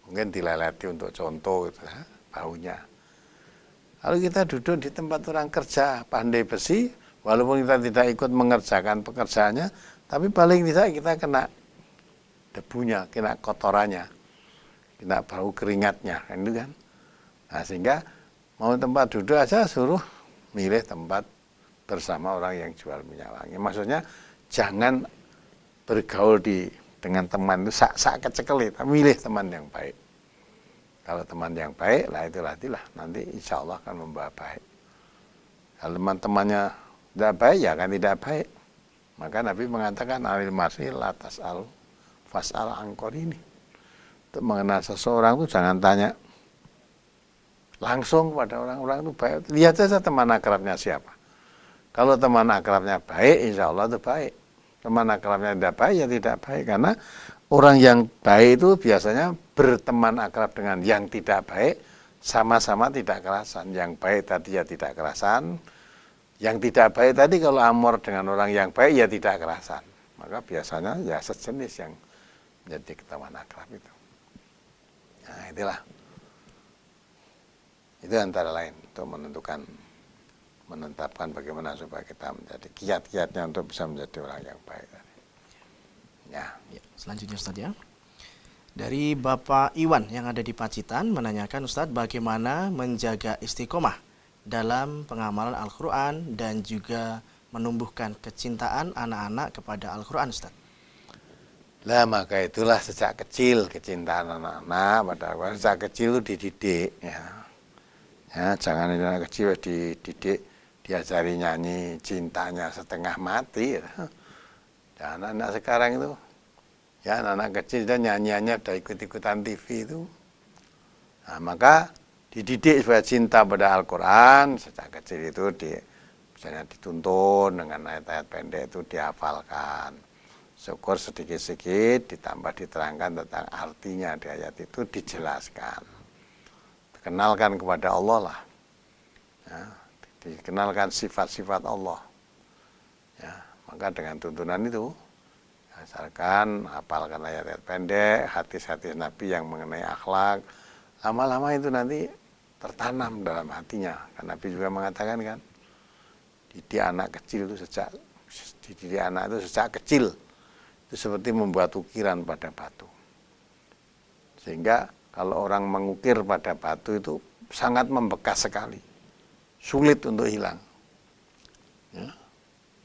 Mungkin dileleti untuk contoh gitu, baunya. Kalau kita duduk di tempat orang kerja pandai besi, walaupun kita tidak ikut mengerjakan pekerjaannya, tapi paling tidak kita kena debunya, kena kotorannya, kena bau keringatnya, kan itu kan. Nah, sehingga mau tempat duduk aja suruh milih tempat bersama orang yang jual minyak wangi. Maksudnya jangan bergaul dengan teman itu sak kecekel, tapi milih teman yang baik. Kalau teman yang baik, lah itulah nanti insya Allah akan membawa baik. Kalau teman-temannya tidak baik, ya akan tidak baik. Maka Nabi mengatakan, alil marsi latas al fasal angkor ini. Untuk mengenal seseorang itu jangan tanya langsung pada orang-orang itu baik. Lihat saja teman akrabnya siapa. Kalau teman akrabnya baik, insya Allah itu baik. Teman akrabnya tidak baik, ya tidak baik. Karena orang yang baik itu biasanya berteman akrab dengan yang tidak baik, sama-sama tidak kerasan. Yang baik tadi ya tidak kerasan. Yang tidak baik tadi kalau amor dengan orang yang baik ya tidak kerasan. Maka biasanya ya sejenis yang menjadi teman akrab itu. Nah, itulah. Itu antara lain untuk menetapkan bagaimana supaya kita menjadi kiat-kiatnya untuk bisa menjadi orang yang baik. Ya. Selanjutnya Ustadz ya. Dari Bapak Iwan yang ada di Pacitan menanyakan, Ustadz, bagaimana menjaga istiqomah dalam pengamalan Al-Quran dan juga menumbuhkan kecintaan anak-anak kepada Al-Quran, Ustadz? Lah, maka itulah sejak kecil kecintaan anak-anak pada Al-Quran. Sejak kecil itu dididik. Ya, jangan anak kecil dididik, diajari nyanyi cintanya setengah mati. Dan anak-anak sekarang itu, ya anak-anak kecil dan nyanyiannya udah ikut-ikutan TV itu. Nah, maka dididik supaya cinta pada Al-Quran sejak kecil itu misalnya dituntun dengan ayat-ayat pendek itu dihafalkan. Syukur sedikit-sedikit ditambah diterangkan tentang artinya di ayat itu, dijelaskan. Dikenalkan kepada Allah lah. Ya, dikenalkan sifat-sifat Allah. Ya, maka dengan tuntunan itu, asalkan hafalkan ayat-ayat pendek, hadis-hadis Nabi yang mengenai akhlak, lama-lama itu nanti tertanam dalam hatinya. Karena Nabi juga mengatakan kan, didik anak kecil itu sejak kecil itu seperti membuat ukiran pada batu. Sehingga kalau orang mengukir pada batu itu sangat membekas sekali, sulit untuk hilang. Ya.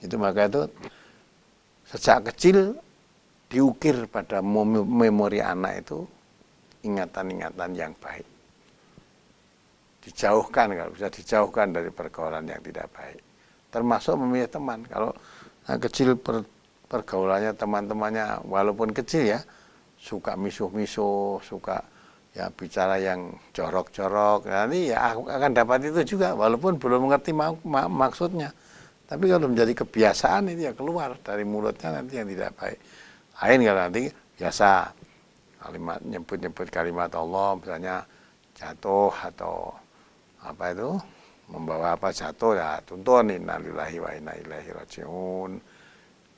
Itu maka itu sejak kecil diukir pada memori anak itu ingatan-ingatan yang baik. Dijauhkan, kalau bisa dijauhkan dari pergaulan yang tidak baik. Termasuk memilih teman. Kalau kecil pergaulannya teman-temannya walaupun kecil ya, suka misuh-misuh, suka ya bicara yang jorok-jorok, nanti ya akan dapat itu juga walaupun belum mengerti maksudnya. Tapi kalau menjadi kebiasaan itu ya keluar dari mulutnya nanti yang tidak baik. Lain kalau nanti biasa kalimat nyebut-nyebut kalimat Allah misalnya jatuh atau apa itu membawa apa jatuh ya tuntun innalillahi wa inna ilaihi rajiun.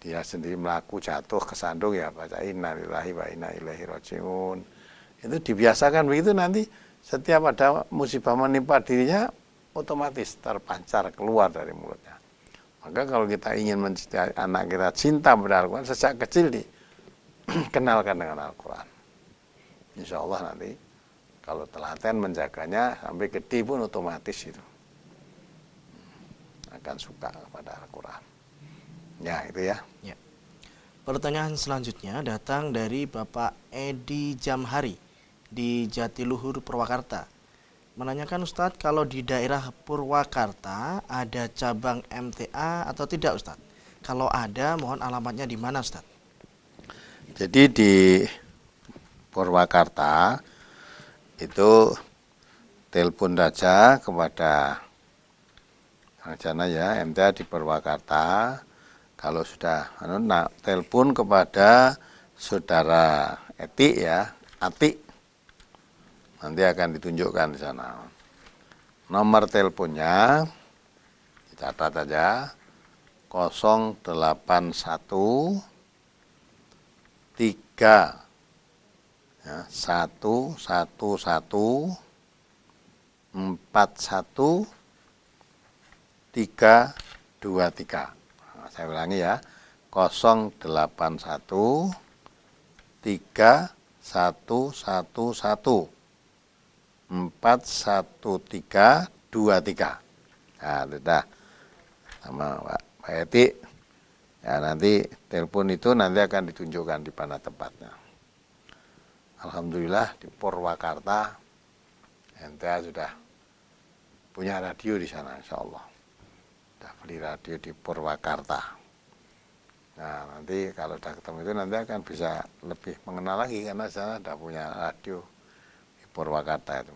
Dia sendiri melaku jatuh kesandung ya baca innalillahi wa inna ilaihi rajiun. Itu dibiasakan begitu nanti setiap ada musibah menimpa dirinya otomatis terpancar keluar dari mulutnya. Maka kalau kita ingin mencintai anak kita cinta pada Al-Quran sejak kecil dikenalkan dengan Al-Quran. Insya Allah nanti kalau telaten menjaganya sampai gede pun otomatis itu akan suka kepada Al-Quran. Ya itu ya. Ya. Pertanyaan selanjutnya datang dari Bapak Edi Jamhari di Jatiluhur, Purwakarta. Menanyakan Ustadz, kalau di daerah Purwakarta ada cabang MTA atau tidak Ustadz? Kalau ada, mohon alamatnya di mana Ustadz? Jadi di Purwakarta itu telepon saja kepada rencana ya MTA di Purwakarta. Kalau sudah telepon kepada saudara Etik ya, Atik, nanti akan ditunjukkan di sana. Nomor teleponnya dicatat aja 081 3 ya, 111 41 323. Nah, saya ulangi ya, 081 3 111 41323. Nah, sudah sama Pak Eti. Ya, nanti telepon itu nanti akan ditunjukkan di mana tempatnya. Alhamdulillah di Purwakarta MTA sudah punya radio di sana, insya Allah. Sudah beli radio di Purwakarta. Nah, nanti kalau sudah ketemu itu nanti akan bisa lebih mengenal lagi karena sana sudah punya radio di Purwakarta itu.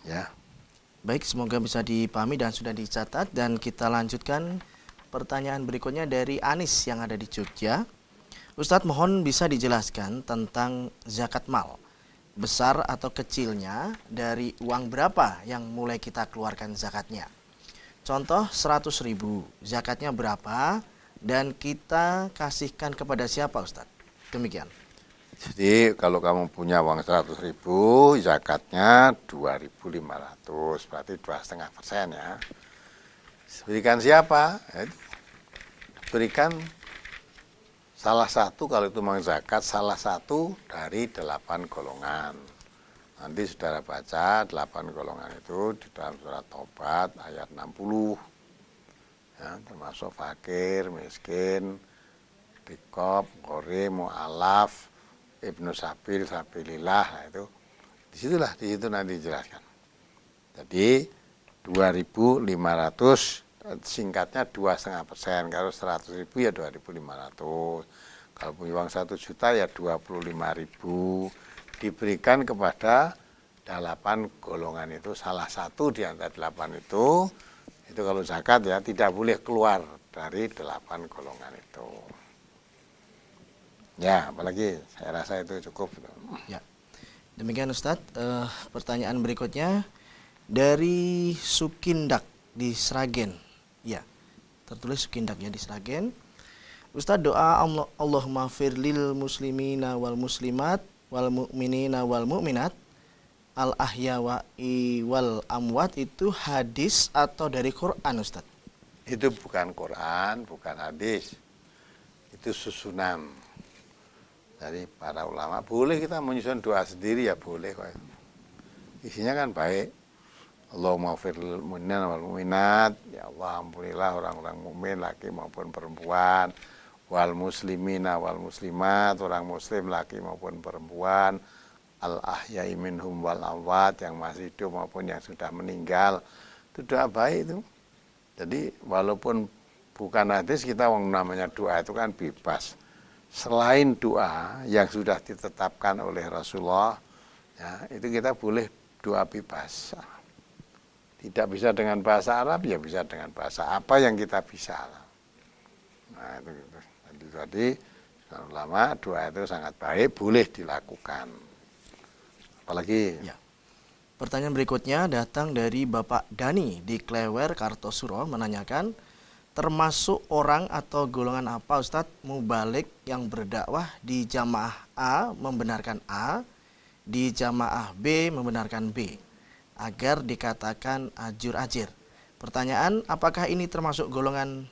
Ya. Baik, semoga bisa dipahami dan sudah dicatat. Dan kita lanjutkan pertanyaan berikutnya dari Anis yang ada di Jogja. Ustadz, mohon bisa dijelaskan tentang zakat mal. Besar atau kecilnya, dari uang berapa yang mulai kita keluarkan zakatnya. Contoh 100.000, zakatnya berapa dan kita kasihkan kepada siapa Ustadz? Demikian. Jadi kalau kamu punya uang 100.000, zakatnya 2.500, berarti 2,5% ya. Berikan siapa? Berikan salah satu, kalau itu memang zakat, salah satu dari 8 golongan. Nanti saudara baca 8 golongan itu di dalam surat Tobat ayat 60. Ya, termasuk fakir, miskin, rikob, qori, mu'alaf, ibnu sabil, sabilillah, nah itu di situ nanti dijelaskan. Jadi 2.500 singkatnya 2,5%. Kalau 100.000 ya 2.500. Kalau punya uang 1 juta ya 25.000. Diberikan kepada 8 golongan itu, salah satu di antara 8 itu kalau zakat ya tidak boleh keluar dari 8 golongan itu. Ya, apalagi saya rasa itu cukup. Ya, demikian Ustadz. Pertanyaan berikutnya dari Sukindak di Sragen. Ya, tertulis Sukindak ya di Sragen. Ustadz, doa Allahumma firlil muslimina wal muslimat wal mu'minina wal mu'minat al ahya wal amwat itu hadis atau dari Quran Ustadz? Itu bukan Quran, bukan hadis. Itu susunan dari para ulama. Boleh kita menyusun doa sendiri ya boleh kok. Isinya kan baik. Allahumma firlil mu'minina wal mu'minat, ya Allah ampunilah orang-orang mukmin laki maupun perempuan, wal muslimina wal muslimat, orang muslim laki maupun perempuan, al ahya'i minhum wal amwat, yang masih hidup maupun yang sudah meninggal. Itu doa baik itu. Jadi walaupun bukan hadis, kita namanya doa itu kan bebas. Selain doa yang sudah ditetapkan oleh Rasulullah, ya, itu kita boleh doa bebas. Tidak bisa dengan bahasa Arab, ya bisa dengan bahasa apa yang kita bisa. Nah itu gitu. Jadi ulama doa itu sangat baik, boleh dilakukan. Apalagi? Ya. Pertanyaan berikutnya datang dari Bapak Dani di Klewer, Kartosuro, menanyakan, termasuk orang atau golongan apa Ustadz mubalik yang berdakwah di jamaah A membenarkan A, di jamaah B membenarkan B, agar dikatakan ajur-ajir. Pertanyaan, apakah ini termasuk golongan,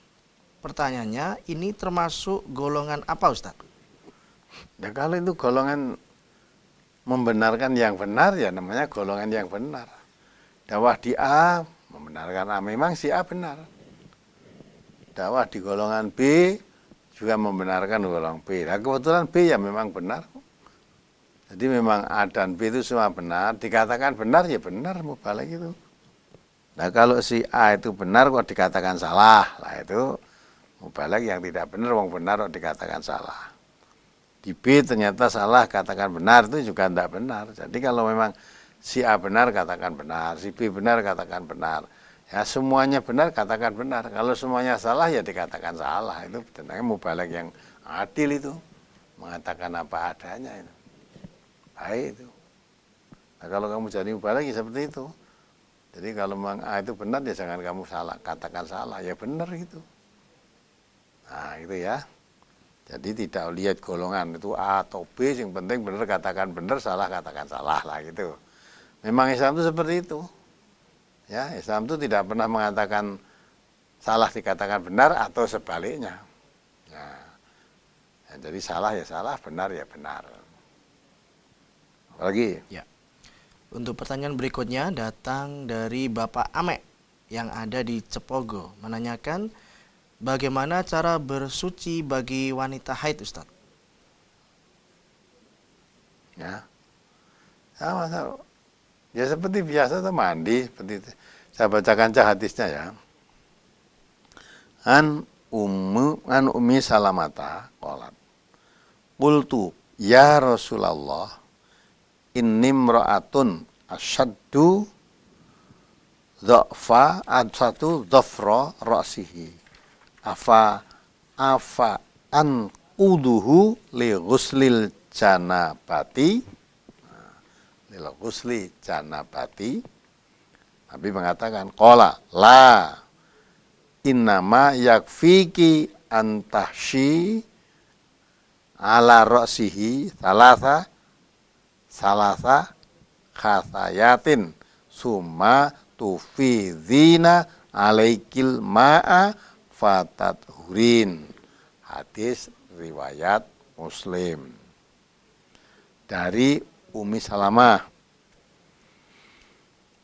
pertanyaannya, ini termasuk golongan apa Ustadz? Ya kalau itu golongan membenarkan yang benar, ya namanya golongan yang benar. Dakwah di A membenarkan A, memang si A benar. Dakwah di golongan B juga membenarkan golongan B. Nah kebetulan B ya memang benar. Jadi memang A dan B itu semua benar. Dikatakan benar ya benar, mubalik itu. Nah kalau si A itu benar kok dikatakan salah, lah itu mubalik yang tidak benar, wong benar kok dikatakan salah. Di B ternyata salah, katakan benar, itu juga tidak benar. Jadi kalau memang si A benar, katakan benar. Si B benar, katakan benar. Ya semuanya benar, katakan benar. Kalau semuanya salah, ya dikatakan salah. Itu tentunya mubalik yang adil itu. Mengatakan apa adanya itu. Baik itu. Nah kalau kamu jadi mubalik, ya seperti itu. Jadi kalau memang A itu benar, ya jangan kamu salah, katakan salah. Ya benar gitu. Nah itu ya. Jadi tidak lihat golongan itu A atau B, yang penting benar katakan benar, salah katakan salah lah gitu. Memang Islam itu seperti itu. Ya, Islam itu tidak pernah mengatakan salah dikatakan benar atau sebaliknya. Ya, jadi salah ya salah, benar ya benar. Apalagi? Ya. Untuk pertanyaan berikutnya datang dari Bapak Ame yang ada di Cepogo, menanyakan, bagaimana cara bersuci bagi wanita haid, Ustaz? Ya, sama-sama. Ya seperti biasa tuh mandi, seperti itu. Saya bacakan hadisnya ya. An Ummi Salamata qalat. Qultu ya Rasulullah, inni imra'atun asyaddu dha'fa adsatu dhafra ra'sihi. Afa an uduhu li ghuslil janabati, li ghusli janabati. Nabi mengatakan qala la innama yakfiki antahshi ala ra'sihi salasa khasayatin summa tufidhina alaikil ma'a fatathurin. Hadis riwayat Muslim. Dari Ummi Salamah.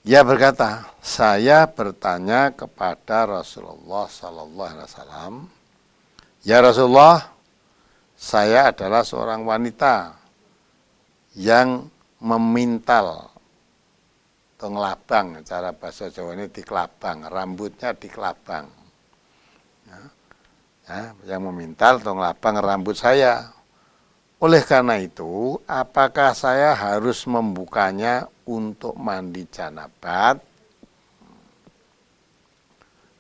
Ia berkata, saya bertanya kepada Rasulullah sallallahu alaihi wasallam, ya Rasulullah, saya adalah seorang wanita yang memintal atau ngelabang, cara bahasa Jawa ini dikelabang, rambutnya dikelabang. Ya, yang memintal atau ngelabang rambut saya. Oleh karena itu, apakah saya harus membukanya untuk mandi janabat?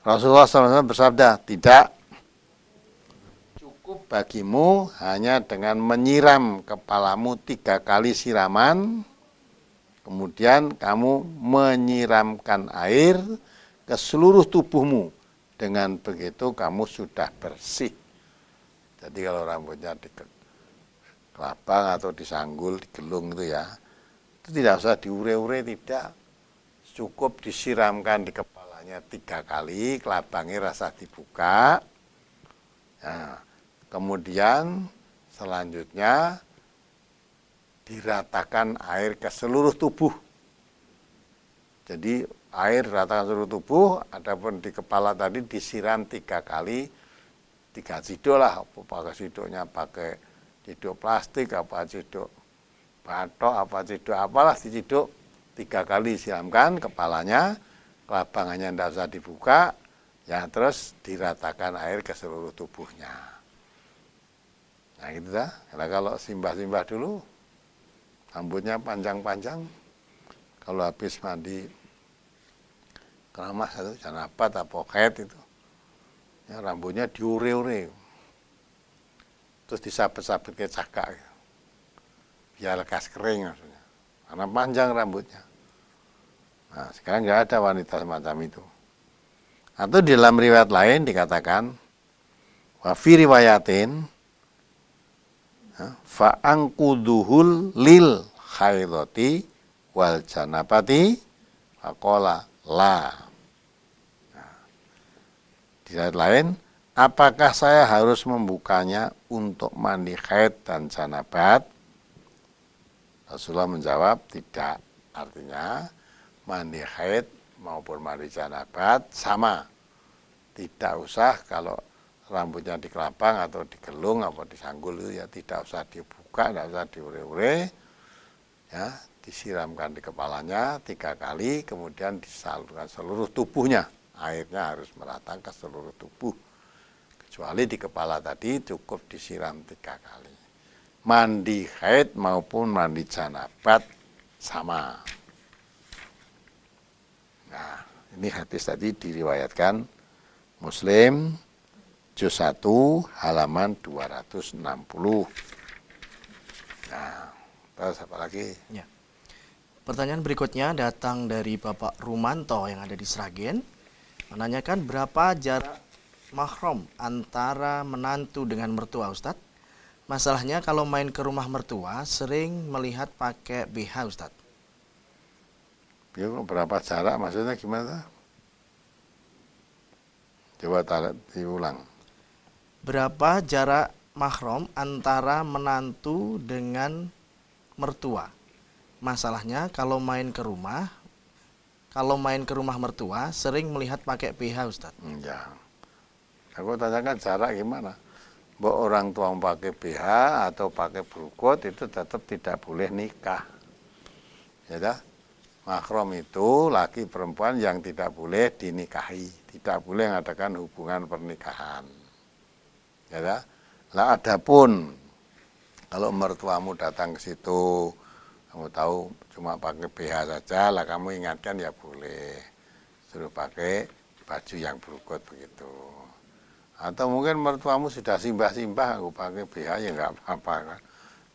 Rasulullah SAW bersabda, tidak. Cukup bagimu hanya dengan menyiram kepalamu 3 kali siraman, kemudian kamu menyiramkan air ke seluruh tubuhmu. Dengan begitu kamu sudah bersih. Jadi kalau rambutnya dikelabang atau disanggul, digelung itu ya, itu tidak usah diure-ure, tidak. Cukup disiramkan di kepalanya 3 kali, kelabangnya rasa dibuka. Nah, kemudian selanjutnya diratakan air ke seluruh tubuh. Jadi air ratakan seluruh tubuh, adapun di kepala tadi disiram 3 kali 3 ciduk lah, apa pakai ciduknya pakai ciduk plastik, apa ciduk batok, apa ciduk apalah, diciduk 3 kali siramkan kepalanya, kelabangannya tidak usah dibuka, ya terus diratakan air ke seluruh tubuhnya. Nah gitu dah. Karena kalau simbah-simbah dulu, rambutnya panjang-panjang, kalau habis mandi keramas itu janabat atau haid itu, ya, rambutnya diure-ure, terus disabet-sabet ke cagak, gitu. Biar lekas kering maksudnya, karena panjang rambutnya. Nah sekarang nggak ada wanita semacam itu. Atau di dalam riwayat lain dikatakan, wa fi riwayatin fa'angkuduhul lil haidoti wal janabati faqala la. Di ayat lain, apakah saya harus membukanya untuk mandi haid dan janabat? Rasulullah menjawab, tidak. Artinya, mandi haid maupun mandi janabat sama. Tidak usah kalau rambutnya dikelabang atau digelung atau disanggul itu ya tidak usah dibuka, tidak usah diure-ure. Ya, disiramkan di kepalanya 3 kali, kemudian disalurkan seluruh tubuhnya. Airnya harus merata ke seluruh tubuh. Kecuali di kepala tadi cukup disiram 3 kali. Mandi haid maupun mandi janabat sama. Nah, ini hadis tadi diriwayatkan Muslim juz 1 halaman 260. Nah, terus apa lagi? Ya. Pertanyaan berikutnya datang dari Bapak Rumanto yang ada di Sragen. Menanyakan berapa jarak mahram antara menantu dengan mertua, Ustadz? Masalahnya kalau main ke rumah mertua sering melihat pakai BH, Ustadz. Ya, berapa jarak maksudnya gimana? Coba diulang. Berapa jarak mahram antara menantu dengan mertua? Masalahnya kalau main ke rumah mertua sering melihat pakai BH, Ustadz. Ya. Aku tanyakan jarak gimana? Bahwa orang tua pakai BH atau pakai berukut itu tetap tidak boleh nikah. Ya dah. Mahram itu laki perempuan yang tidak boleh dinikahi, tidak boleh mengadakan hubungan pernikahan. Ya dah. Lah adapun kalau mertuamu datang ke situ, kamu tahu cuma pakai BH saja, lah kamu ingatkan ya boleh. Suruh pakai baju yang berukut begitu. Atau mungkin mertuamu sudah simbah-simbah, aku pakai BH ya nggak apa-apa kan.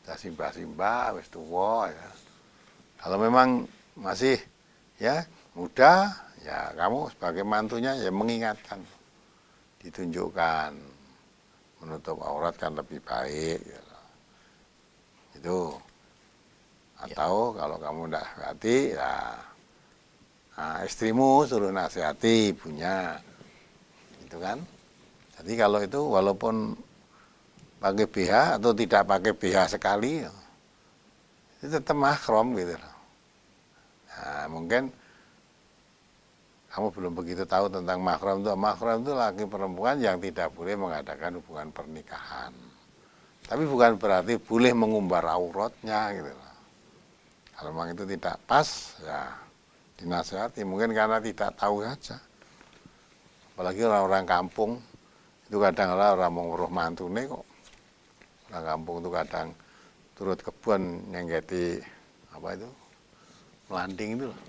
Sudah simbah-simbah, wis tua ya. Kalau memang masih ya muda, ya kamu sebagai mantunya ya mengingatkan. Ditunjukkan, menutup aurat kan lebih baik. Gitu. Itu. Atau kalau kamu tidak hati, ya istrimu suruh nasihati ibunya, gitu kan. Jadi kalau itu walaupun pakai BH atau tidak pakai BH sekali, itu tetap mahram gitu. Nah, mungkin kamu belum begitu tahu tentang mahram itu. Mahram itu laki perempuan yang tidak boleh mengadakan hubungan pernikahan. Tapi bukan berarti boleh mengumbar auratnya gitu. Kalau memang itu tidak pas, ya dinasihati. Mungkin karena tidak tahu saja. Apalagi orang-orang kampung, itu kadang-kadang orang mau nguruh mantune kok. Orang kampung itu kadang turut kebun nyenggeti apa itu, melanding itu loh.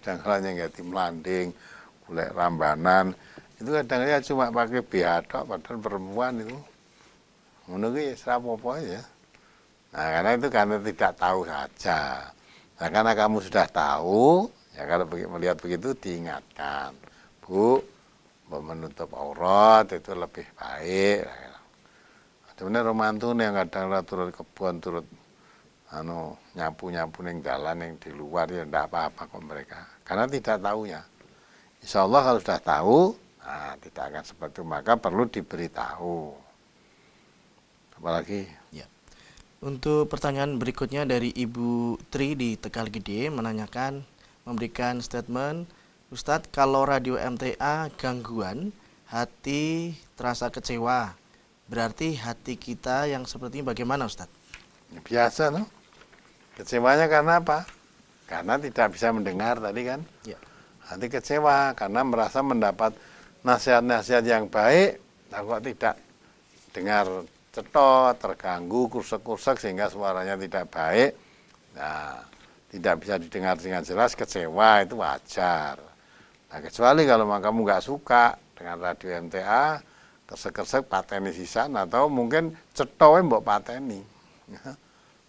Kadang-kadang nyenggeti melanding, golek rambanan. Itu kadang-kadang cuma pakai BH tok, padahal perempuan itu. Menunggu ya serapopo ya. Nah karena itu karena tidak tahu saja. Nah karena kamu sudah tahu, ya kalau melihat begitu diingatkan, Bu, menutup aurat itu lebih baik. Sebenarnya romantun yang kadang-kadang turut kebun, turut nyapu-nyapu ning dalan yang di luar ya tidak apa-apa kok mereka. Karena tidak tahunya. Insya Allah kalau sudah tahu, nah tidak akan seperti itu, maka perlu diberitahu. Apalagi? Ya. Untuk pertanyaan berikutnya dari Ibu Tri di Tegal Gede memberikan statement, Ustadz kalau radio MTA gangguan hati terasa kecewa. Berarti hati kita yang seperti ini bagaimana Ustadz? Biasa no. Kecewanya karena apa? Karena tidak bisa mendengar tadi kan. Ya. Hati kecewa karena merasa mendapat nasihat-nasihat yang baik, kok tidak dengar cetot, terganggu, kursek-kursek sehingga suaranya tidak baik. Nah, tidak bisa didengar dengan jelas, kecewa itu wajar. Nah, kecuali kalau kamu nggak suka dengan radio MTA, kersek-kersek pateni sisan atau mungkin cetoke mbok pateni.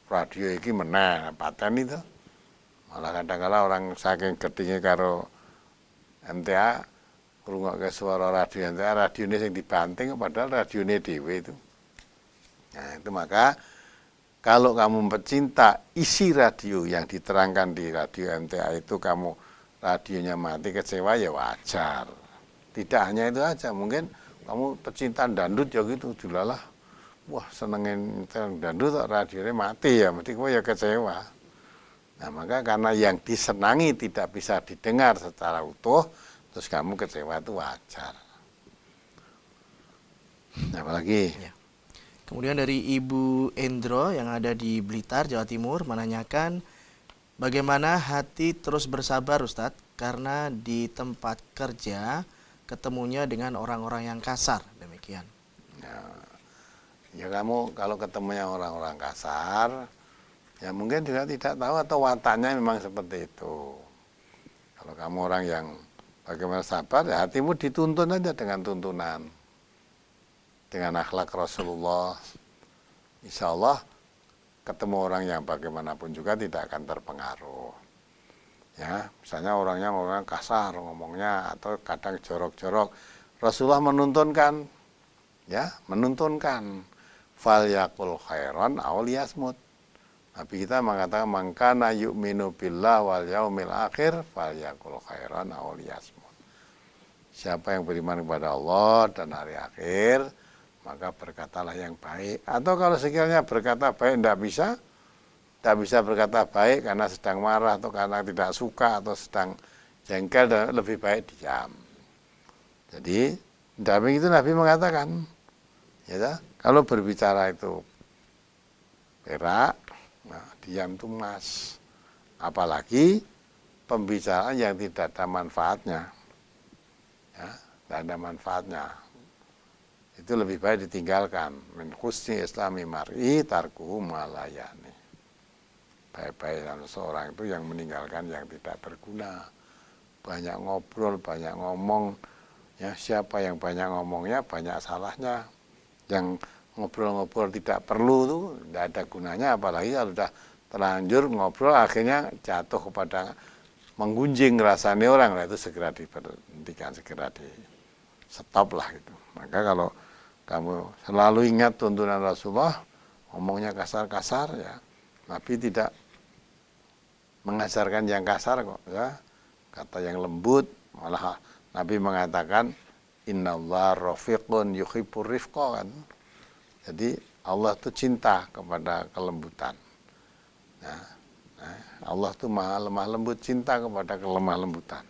Radio iki meneh pateni itu. Malah kadang-kadang orang saking gedhinge karo MTA ngrungokke suara radio MTA, radione sing dibanting padahal radione dhewe itu. Nah, itu maka kalau kamu pecinta isi radio yang diterangkan di radio MTA itu kamu radionya mati kecewa ya wajar. Tidak hanya itu aja, mungkin kamu pecinta dangdut ya gitu, julalah. Wah, senengin dangdut radionya mati ya, mesti kowe ya kecewa. Nah, maka karena yang disenangi tidak bisa didengar secara utuh, terus kamu kecewa itu wajar. Nah, apalagi? Ya. Kemudian dari Ibu Endro yang ada di Blitar, Jawa Timur menanyakan bagaimana hati terus bersabar Ustadz karena di tempat kerja ketemunya dengan orang-orang yang kasar, demikian. Ya kamu kalau ketemunya orang-orang kasar, ya mungkin juga tidak tahu atau wataknya memang seperti itu. Kalau kamu orang yang bagaimana sabar, ya hatimu dituntun aja dengan tuntunan. Dengan akhlak Rasulullah, insya Allah ketemu orang yang bagaimanapun juga tidak akan terpengaruh. Ya, misalnya orangnya orang kasar ngomongnya atau kadang jorok-jorok, Rasulullah menuntunkan, ya, menuntunkan fal yakul khairan aw liyasmut. Nabi kita mengatakan mangkana yu'minu billah wal yaumil akhir fal yakul khairan aw liyasmut. Siapa yang beriman kepada Allah dan hari akhir, maka berkatalah yang baik. Atau kalau sekiranya berkata baik tidak bisa berkata baik karena sedang marah atau karena tidak suka atau sedang jengkel, dan lebih baik diam. Jadi dalam itu Nabi mengatakan, ya, kalau berbicara itu perak, nah, diam itu emas. Apalagi pembicaraan yang tidak ada manfaatnya, ya, tidak ada manfaatnya. Itu lebih baik ditinggalkan. Min husni islami mar'i tarkuhu malayani. Baik-baik seorang itu yang meninggalkan yang tidak berguna. Banyak ngobrol, banyak ngomong. Ya, siapa yang banyak ngomongnya, banyak salahnya. Yang ngobrol-ngobrol tidak perlu itu tidak ada gunanya. Apalagi kalau sudah terlanjur ngobrol akhirnya jatuh kepada menggunjing rasanya orang. Nah, itu segera diberhentikan, segera di stop lah itu. Maka kalau kamu selalu ingat tuntunan Rasulullah, ngomongnya kasar-kasar, ya, Nabi tidak mengajarkan yang kasar kok, ya, kata yang lembut. Malah Nabi mengatakan innallaha rafiqun yuhibbur rifqa, kan. Jadi Allah itu cinta kepada kelembutan. Nah, Allah itu maha lemah lembut, cinta kepada kelemah lembutan.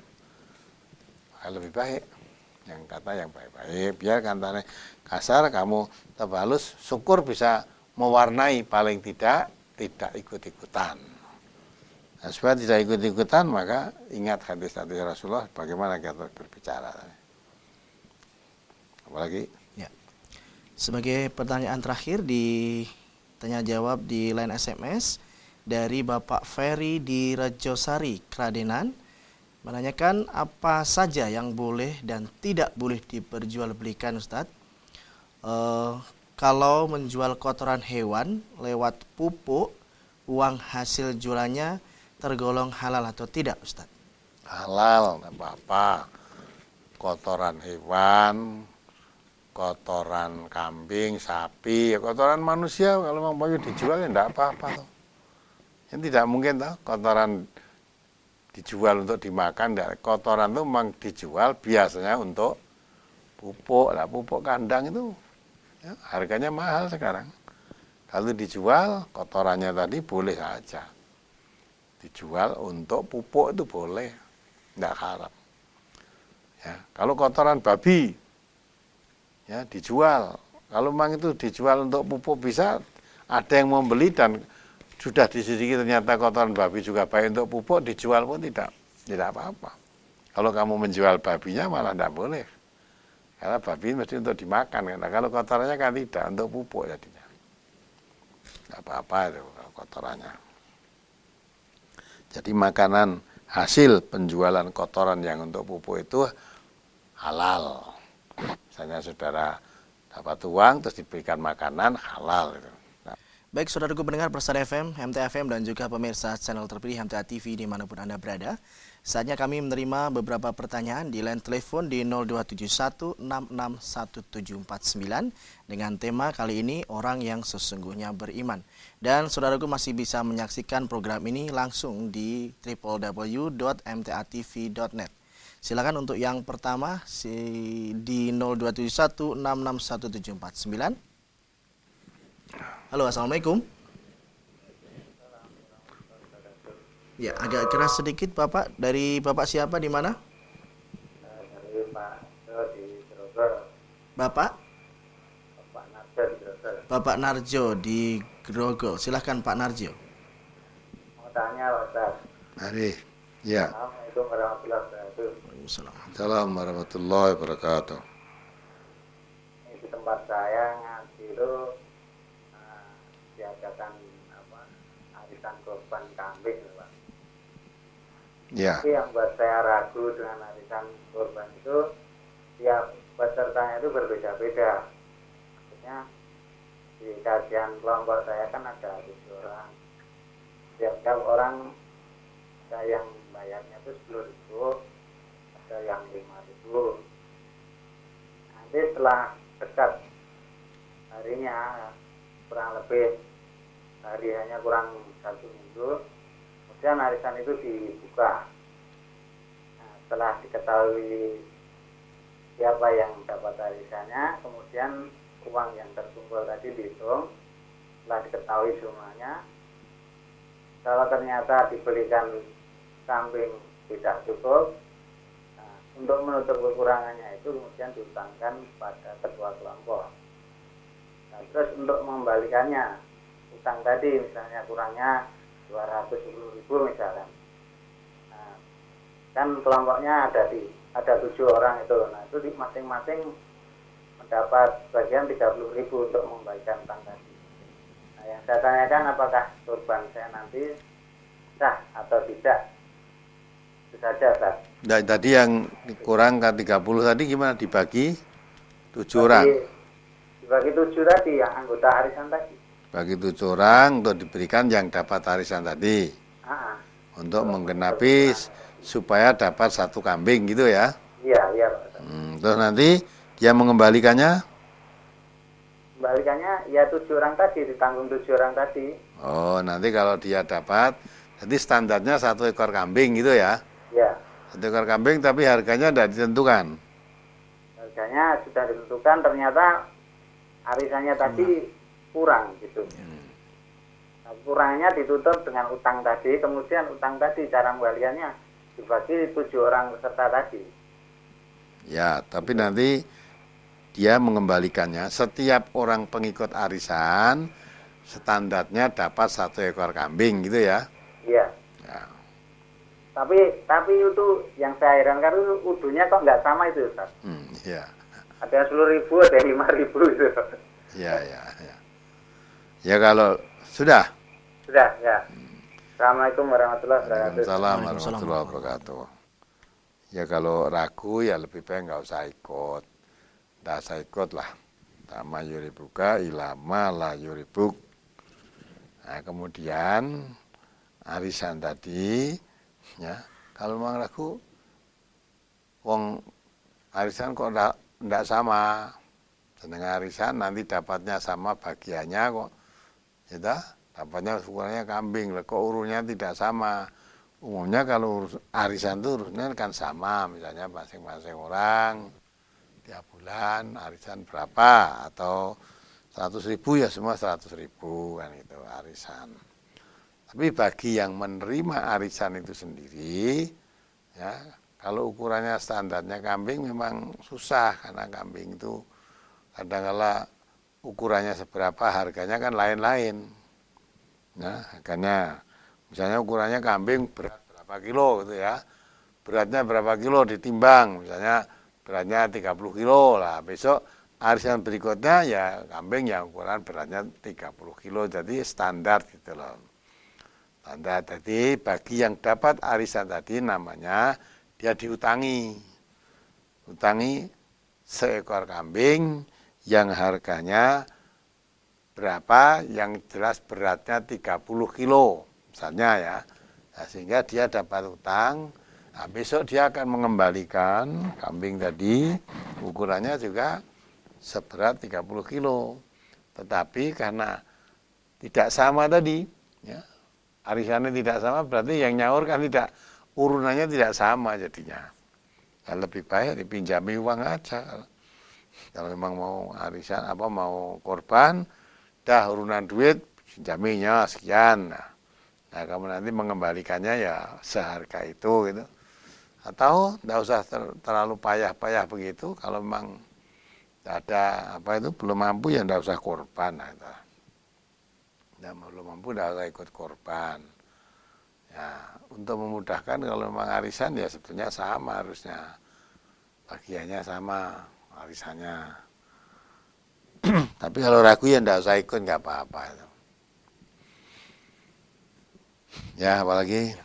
Maka lebih baik yang kata yang baik-baik, biar katanya kasar kamu terbalus, syukur bisa mewarnai, paling tidak ikut-ikutan. Nah, supaya tidak ikut-ikutan, maka ingat hadis-hadis Rasulullah bagaimana kita berbicara. Apalagi? Ya. Sebagai pertanyaan terakhir di tanya jawab di line SMS dari Bapak Ferry di Rejosari, Kradenan, menanyakan apa saja yang boleh dan tidak boleh diperjualbelikan Ustadz. Kalau menjual kotoran hewan lewat pupuk, uang hasil jualannya tergolong halal atau tidak Ustadz? Halal, tidak apa-apa. Kotoran hewan, kotoran kambing, sapi, kotoran manusia kalau mau dijual ya tidak apa-apa. Yang tidak mungkin kotoran dijual untuk dimakan. Kotoran itu memang dijual biasanya untuk pupuk. Lah, pupuk kandang itu ya, harganya mahal sekarang. Kalau dijual kotorannya tadi boleh saja. Dijual untuk pupuk itu boleh, tidak haram. Ya, kalau kotoran babi ya dijual. Kalau memang itu dijual untuk pupuk bisa, ada yang mau beli dan sudah diselidiki ternyata kotoran babi juga baik untuk pupuk, dijual pun tidak apa-apa. Kalau kamu menjual babinya malah tidak boleh. Karena babi mesti untuk dimakan. Karena kalau kotorannya kan tidak, untuk pupuk jadinya. Tidak apa-apa itu kalau kotorannya. Jadi makanan hasil penjualan kotoran yang untuk pupuk itu halal. Misalnya saudara dapat uang terus diberikan makanan, halal itu. Baik, saudaraku pendengar Persada FM, MTA FM, dan juga pemirsa channel terpilih MTA TV dimanapun Anda berada. Saatnya kami menerima beberapa pertanyaan di line telepon di 0271661749 dengan tema kali ini orang yang sesungguhnya beriman. Dan saudaraku masih bisa menyaksikan program ini langsung di www.mtatv.net. Silakan untuk yang pertama di 0271661749. Halo, assalamualaikum. Ya, agak keras sedikit Bapak. Dari Bapak siapa, di mana? Dari Pak Narjo di Grogol. Bapak? Pak Narjo di Grogol. Bapak Narjo di Grogol. Silahkan Pak Narjo. Mau tanya Pak Ustaz. Mari, ya. Assalamualaikum warahmatullahi wabarakatuh. Assalamualaikum warahmatullahi wabarakatuh. Ini di tempat saya ngaji itu diadakan arisan korban kambing, Pak. Ya. Tapi yang buat saya ragu dengan arisan korban itu, tiap pesertanya itu berbeda-beda. Maksudnya di kajian kelompok saya kan ada 7 orang. Tiap orang ada yang bayarnya itu 10.000, ada yang 5.000. Nanti setelah dekat harinya, kurang lebih hari hanya kurang 1 minggu, kemudian arisan itu dibuka. Nah, setelah diketahui siapa yang dapat arisannya, kemudian uang yang terkumpul tadi dihitung. Setelah diketahui jumlahnya, kalau ternyata dibelikan kambing tidak cukup, nah, untuk menutup kekurangannya itu kemudian diutangkan pada ketua kelompok. Nah, terus untuk mengembalikannya, utang tadi misalnya kurangnya 210.000 misalnya. Nah, kan kelompoknya ada 7 orang itu. Nah, itu di masing-masing mendapat bagian 30.000 untuk mengembalikan utang tadi. Nah, yang saya tanyakan apakah kurban saya nanti sah atau tidak? Itu saja, Pak. Nah, tadi yang kurang kan 30 tadi gimana dibagi 7 orang? Dibagi 7 tadi yang anggota arisan tadi. Bagi 7 orang untuk diberikan yang dapat arisan tadi. Untuk menggenapi supaya dapat 1 kambing gitu ya. Iya Pak. Terus nanti dia mengembalikannya? Kembalikannya ya 7 orang tadi, ditanggung 7 orang tadi. Oh, nanti kalau dia dapat, jadi standarnya 1 ekor kambing gitu ya? Iya. 1 ekor kambing tapi harganya tidak ditentukan? Harganya sudah ditentukan, ternyata arisannya tadi kurang gitu. Nah, kurangnya ditutup dengan utang tadi, kemudian utang tadi cara kembaliannya dibagi 7 orang peserta tadi. Ya, tapi nanti dia mengembalikannya setiap orang pengikut arisan standarnya dapat 1 ekor kambing gitu ya? Iya. Ya. Tapi itu yang saya herankan itu udunya kok nggak sama itu, Ustaz. Iya. Ada 10.000, ada 5.000 itu. Iya. Ya kalau sudah. Sudah, ya. Assalamualaikum warahmatullahi wabarakatuh. Waalaikumsalam warahmatullahi wabarakatuh. Ya kalau ragu ya lebih baik nggak usah ikut. Nggak usah ikut lah. Tama yuribuka ilama la yuribuk. Nah kemudian arisan tadi, ya kalau memang ragu, wong arisan kok nggak sama. Seneng arisan nanti dapatnya sama bagiannya kok. Ya, dapatnya ukurannya kambing, kok urunnya tidak sama. Umumnya kalau arisan itu urusnya kan sama, misalnya masing-masing orang tiap bulan arisan berapa, atau 100.000 ya semua 100.000 kan itu arisan. Tapi bagi yang menerima arisan itu sendiri, ya kalau ukurannya standarnya kambing memang susah karena kambing itu kadang-kala ukurannya seberapa, harganya kan lain-lain. Nah, harganya misalnya ukurannya kambing berat berapa kilo gitu ya. Beratnya berapa kilo ditimbang, misalnya beratnya 30 kilo lah. Besok arisan berikutnya ya kambing yang ukuran beratnya 30 kilo, jadi standar gitu loh. Standar, jadi bagi yang dapat arisan tadi namanya dia diutangi. Utangi seekor kambing yang harganya berapa, yang jelas beratnya 30 kilo misalnya ya. Nah, sehingga dia dapat utang. Nah, besok dia akan mengembalikan kambing tadi, ukurannya juga seberat 30 kilo. Tetapi karena tidak sama tadi, ya, arisannya tidak sama, berarti yang nyaur kan tidak, urunannya tidak sama jadinya. Nah, lebih baik dipinjami uang aja. Kalau memang mau arisan, mau korban, dah urunan duit, pinjaminya sekian. Nah, kamu nanti mengembalikannya ya seharga itu gitu. Atau tidak usah terlalu payah-payah begitu. Kalau memang ada belum mampu ya tidak usah korban. Tidak belum mampu tidak usah ikut korban. Ya, untuk memudahkan kalau memang arisan ya sebetulnya sama harusnya. Bagiannya sama arisannya. Tapi kalau ragu ya tidak usah ikut, nggak apa-apa. Ya, apalagi?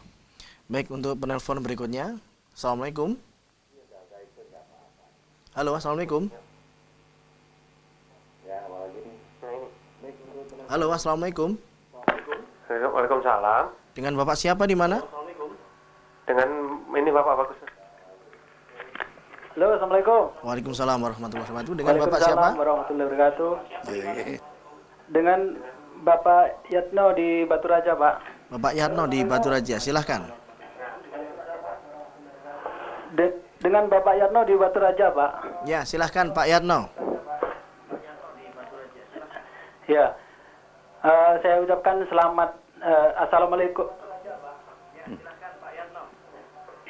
Baik, untuk penelpon berikutnya. Assalamualaikum. Halo, assalamualaikum. Halo, assalamualaikum. Waalaikumsalam. Dengan Bapak siapa di mana? Dengan ini Bapak Bagus. Halo, assalamualaikum. Waalaikumsalam warahmatullahi wabarakatuh. Dengan Bapak siapa? Waalaikumsalam warahmatullahi wabarakatuh. Dengan Bapak Yatno di Batu Raja, Pak. Bapak Yatno di Batu Raja, silahkan. Dengan Bapak Yatno di Batu Raja, Pak. Ya, silahkan Pak Yatno. Ya, saya ucapkan selamat. Assalamualaikum.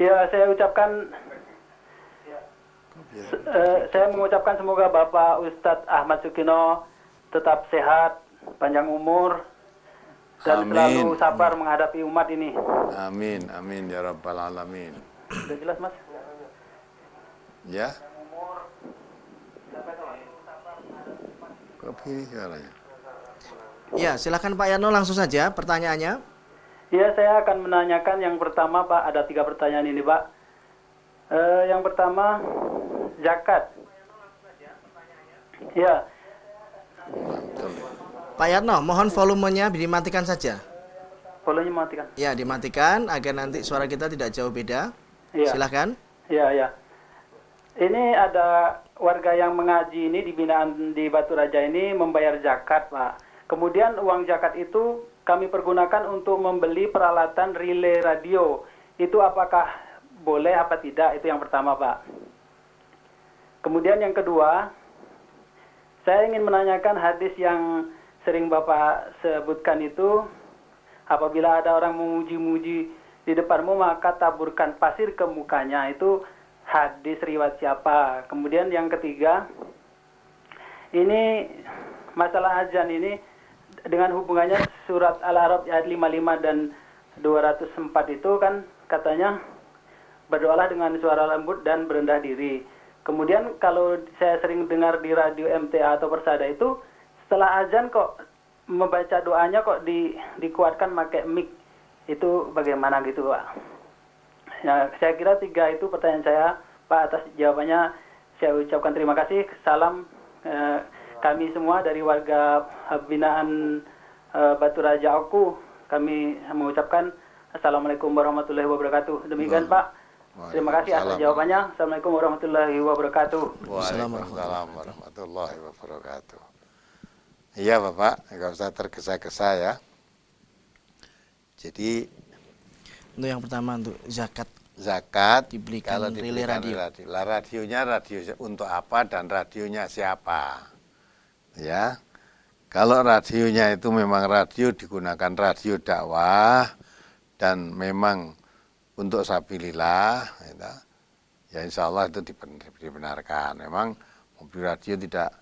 Ya, saya ucapkan. Saya mengucapkan semoga Bapak Ustadz Ahmad Sukino tetap sehat, panjang umur, dan selalu sabar menghadapi umat ini. Amin, amin ya rabbal alamin. Sudah jelas, Mas? Ya. Kok begini suaranya? Ya, silakan Pak Yatno langsung saja pertanyaannya. Ya, saya akan menanyakan yang pertama, Pak. Ada 3 pertanyaan ini, Pak. Yang pertama, zakat. Ya. Pak Yatno, mohon volumenya dimatikan saja. Volumenya matikan. Ya, dimatikan agar nanti suara kita tidak jauh beda. Ya. Silakan. Ya, ya. Ini ada warga yang mengaji ini di binaan di Batu Raja ini membayar zakat, Pak. Kemudian uang zakat itu kami pergunakan untuk membeli peralatan relay radio. Itu apakah boleh apa tidak? Itu yang pertama, Pak. Kemudian yang kedua, saya ingin menanyakan hadis yang sering Bapak sebutkan itu, apabila ada orang memuji-muji di depanmu maka taburkan pasir ke mukanya. Itu hadis riwayat siapa? Kemudian yang ketiga, ini masalah azan ini dengan hubungannya surat Al-A'raf ayat 55 dan 204 itu kan katanya berdoalah dengan suara lembut dan berendah diri. Kemudian kalau saya sering dengar di radio MTA atau Persada itu setelah azan kok membaca doanya kok dikuatkan pakai mic. Itu bagaimana gitu, Pak? Ya, saya kira 3 itu pertanyaan saya, Pak. Atas jawabannya saya ucapkan terima kasih. Salam kami semua dari warga binaan Batu Raja Oku. Kami mengucapkan Assalamualaikum warahmatullahi wabarakatuh. Demikian, Pak. Terima kasih atas jawabannya. Assalamualaikum warahmatullahi wabarakatuh. Waalaikumsalam warahmatullahi wabarakatuh. Iya Bapak, nggak usah tergesa-gesa ya. Jadi untuk yang pertama untuk zakat. Zakat dibelikan kalau relay radio. Radionya radio untuk apa dan radionya siapa? Ya. Kalau radionya itu memang radio digunakan radio dakwah dan memang untuk sabilillah, ya insya Allah itu dibenarkan. Memang mobil radio tidak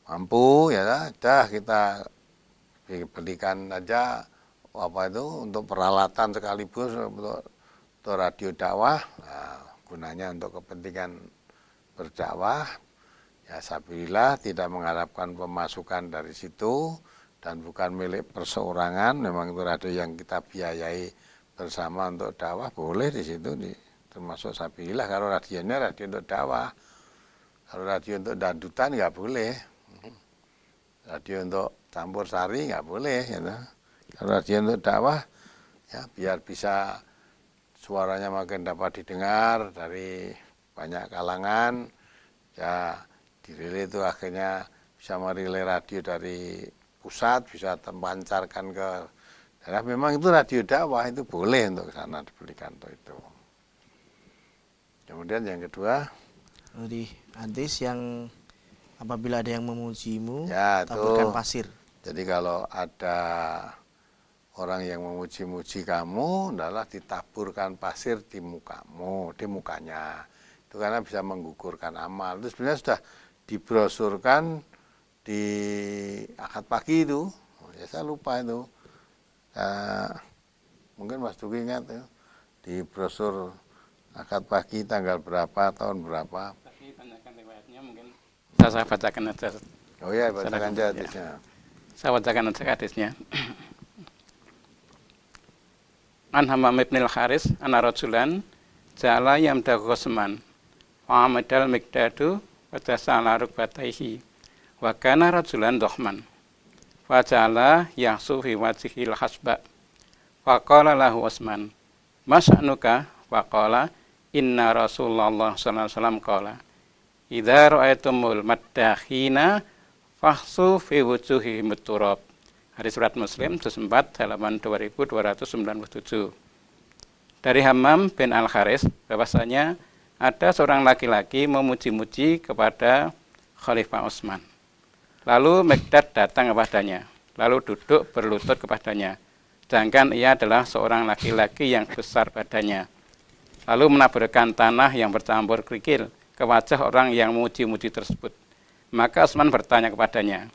mampu ya dah kita belikan aja apa itu untuk peralatan sekaligus untuk radio dakwah. Nah, gunanya untuk kepentingan berdakwah. Ya alhamdulillah tidak mengharapkan pemasukan dari situ dan bukan milik perseorangan. Memang itu radio yang kita biayai bersama untuk dakwah, boleh di situ termasuk alhamdulillah. Kalau radionya radio untuk dakwah. Kalau radio untuk dandutan nggak boleh. Radio untuk campur sari nggak boleh. Gitu. Kalau radio untuk dakwah, ya biar bisa suaranya makin dapat didengar dari banyak kalangan. Ya dirilai itu akhirnya bisa merilai radio dari pusat, bisa terpancarkan ke daerah. Memang itu radio dakwah, itu boleh untuk sana dibelikan untuk itu. Kemudian yang kedua, di hadis yang apabila ada yang memujimu, ya, taburkan pasir. Jadi kalau ada orang yang memuji-muji kamu, adalah ditaburkan pasir di mukamu, di mukanya. Itu karena bisa menggugurkan amal. Itu sebenarnya sudah dibrosurkan di akad pagi itu. Ya saya lupa itu. Mungkin Mas Duki ingat ya. Di brosur akad pagi tanggal berapa, tahun berapa. Tapi tanyakan riwayatnya mungkin saya bacakan aja. Oh iya, bacakan aja hadisnya. Saya bacakan aja hadisnya. An Hammam ibn al-Haris anna rajulan ja'ala yamdahu qasman wa amadal miqdadu wa tasala rukbataihi wa kana rajulan dohman wa ja'ala yahsu fi wajhil hasba wa qala lahu Utsman mas'anuka wa qala inna Rasulullah sallallahu alaihi wasallam qala idza ra'aitumul maddakhina fahsu fi wujuhihim turab. Hadis surat Muslim juz 4 halaman 2297. Dari Hammam bin Al-Haris bahwasanya ada seorang laki-laki memuji-muji kepada Khalifah Utsman. Lalu Miqdad datang kepadanya, lalu duduk berlutut kepadanya. Sedangkan ia adalah seorang laki-laki yang besar badannya. Lalu menaburkan tanah yang bercampur kerikil ke wajah orang yang memuji-muji tersebut. Maka Utsman bertanya kepadanya,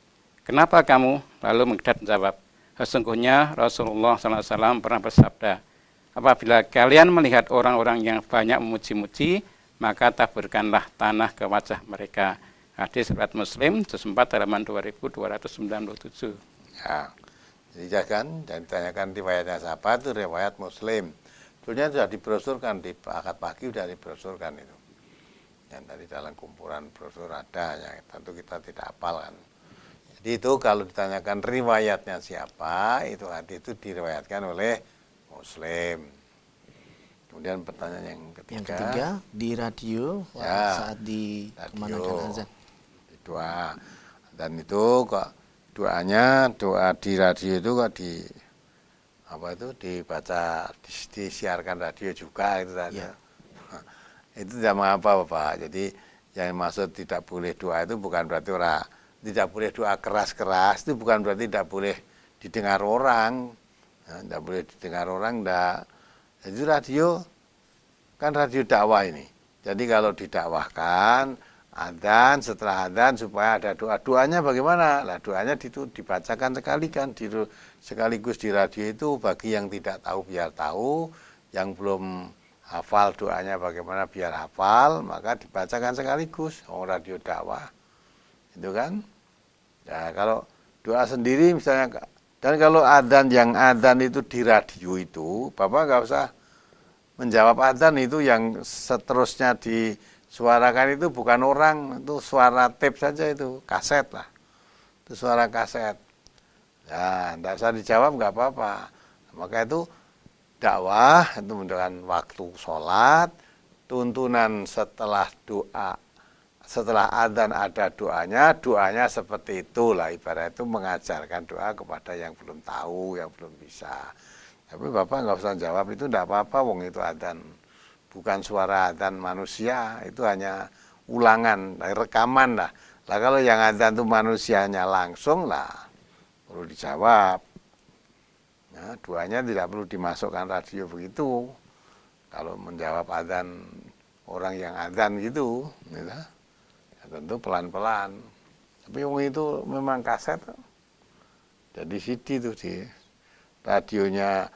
"Kenapa kamu?" Lalu Miqdad menjawab, "Sesungguhnya Rasulullah SAW pernah bersabda, apabila kalian melihat orang-orang yang banyak memuji-muji, maka taburkanlah tanah ke wajah mereka." Hadis riwayat Muslim, juz 4 halaman 2297. Ya, jadi kan, dan ditanyakan riwayatnya siapa, itu riwayat Muslim. Sebenarnya sudah dibrosurkan, di akad pagi sudah dibrosurkan itu. Yang tadi dalam kumpulan brosur ada, ya tentu kita tidak hafal kan. Jadi itu kalau ditanyakan riwayatnya siapa, itu hadis itu diriwayatkan oleh Muslim. Kemudian pertanyaan yang ketiga. Yang ketiga di radio ya, saat dikumandangkan azan. Doa. Dan itu kok doanya, doa di radio itu kok dibaca, disiarkan radio juga itu tadi. Ya. Itu tidak mengapa Bapak. Jadi yang maksud tidak boleh doa itu bukan berarti tidak boleh doa keras-keras, itu bukan berarti tidak boleh didengar orang. Tidak boleh didengar orang, tidak. Jadi radio, kan radio dakwah ini. Jadi kalau didakwahkan, adzan, setelah adzan supaya ada doa. Doanya bagaimana? Lah doanya itu dibacakan sekali kan, sekaligus di radio itu bagi yang tidak tahu biar tahu, yang belum hafal doanya bagaimana biar hafal, maka dibacakan sekaligus. Radio dakwah. Itu kan. Ya kalau doa sendiri misalnya, dan kalau adzan yang adzan itu di radio itu, Bapak nggak usah menjawab adzan itu, yang seterusnya disuarakan itu bukan orang, itu suara tape saja, itu kaset lah, itu suara kaset. Ya nggak usah dijawab, nggak apa-apa. Maka itu dakwah itu menunjukkan waktu sholat, tuntunan setelah doa. Setelah adzan ada doanya seperti itulah, ibarat itu mengajarkan doa kepada yang belum tahu, yang belum bisa. Tapi Bapak nggak usah jawab, itu enggak apa-apa, wong itu adzan. Bukan suara adzan manusia, itu hanya ulangan, rekaman lah. Lah kalau yang adzan itu manusianya langsung lah, perlu dijawab. Nah, doanya tidak perlu dimasukkan radio begitu. Kalau menjawab adzan orang yang adzan gitu, tentu pelan-pelan. Tapi wong itu memang kaset. Jadi CD itu di radionya,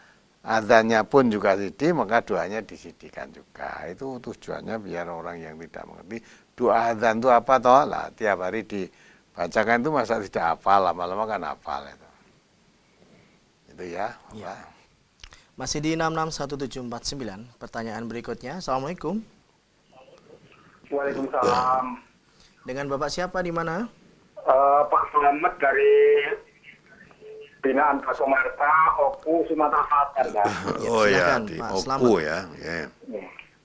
azannya pun juga CD, maka doanya di-CD-kan juga. Itu tujuannya biar orang yang tidak mengerti doa azan itu apa toh? Lah tiap hari dibacakan itu masa tidak hafal, lama-lama kan hafal itu. Itu ya. Ya. Masih di 661749. Pertanyaan berikutnya. Assalamualaikum. Waalaikumsalam. Dengan Bapak siapa di mana? Pak Selamat dari binaan Batu Marta, Oku, Sumatera Selatan. Ya. Oh ya, silakan, di Pak Oku Slamet. ya.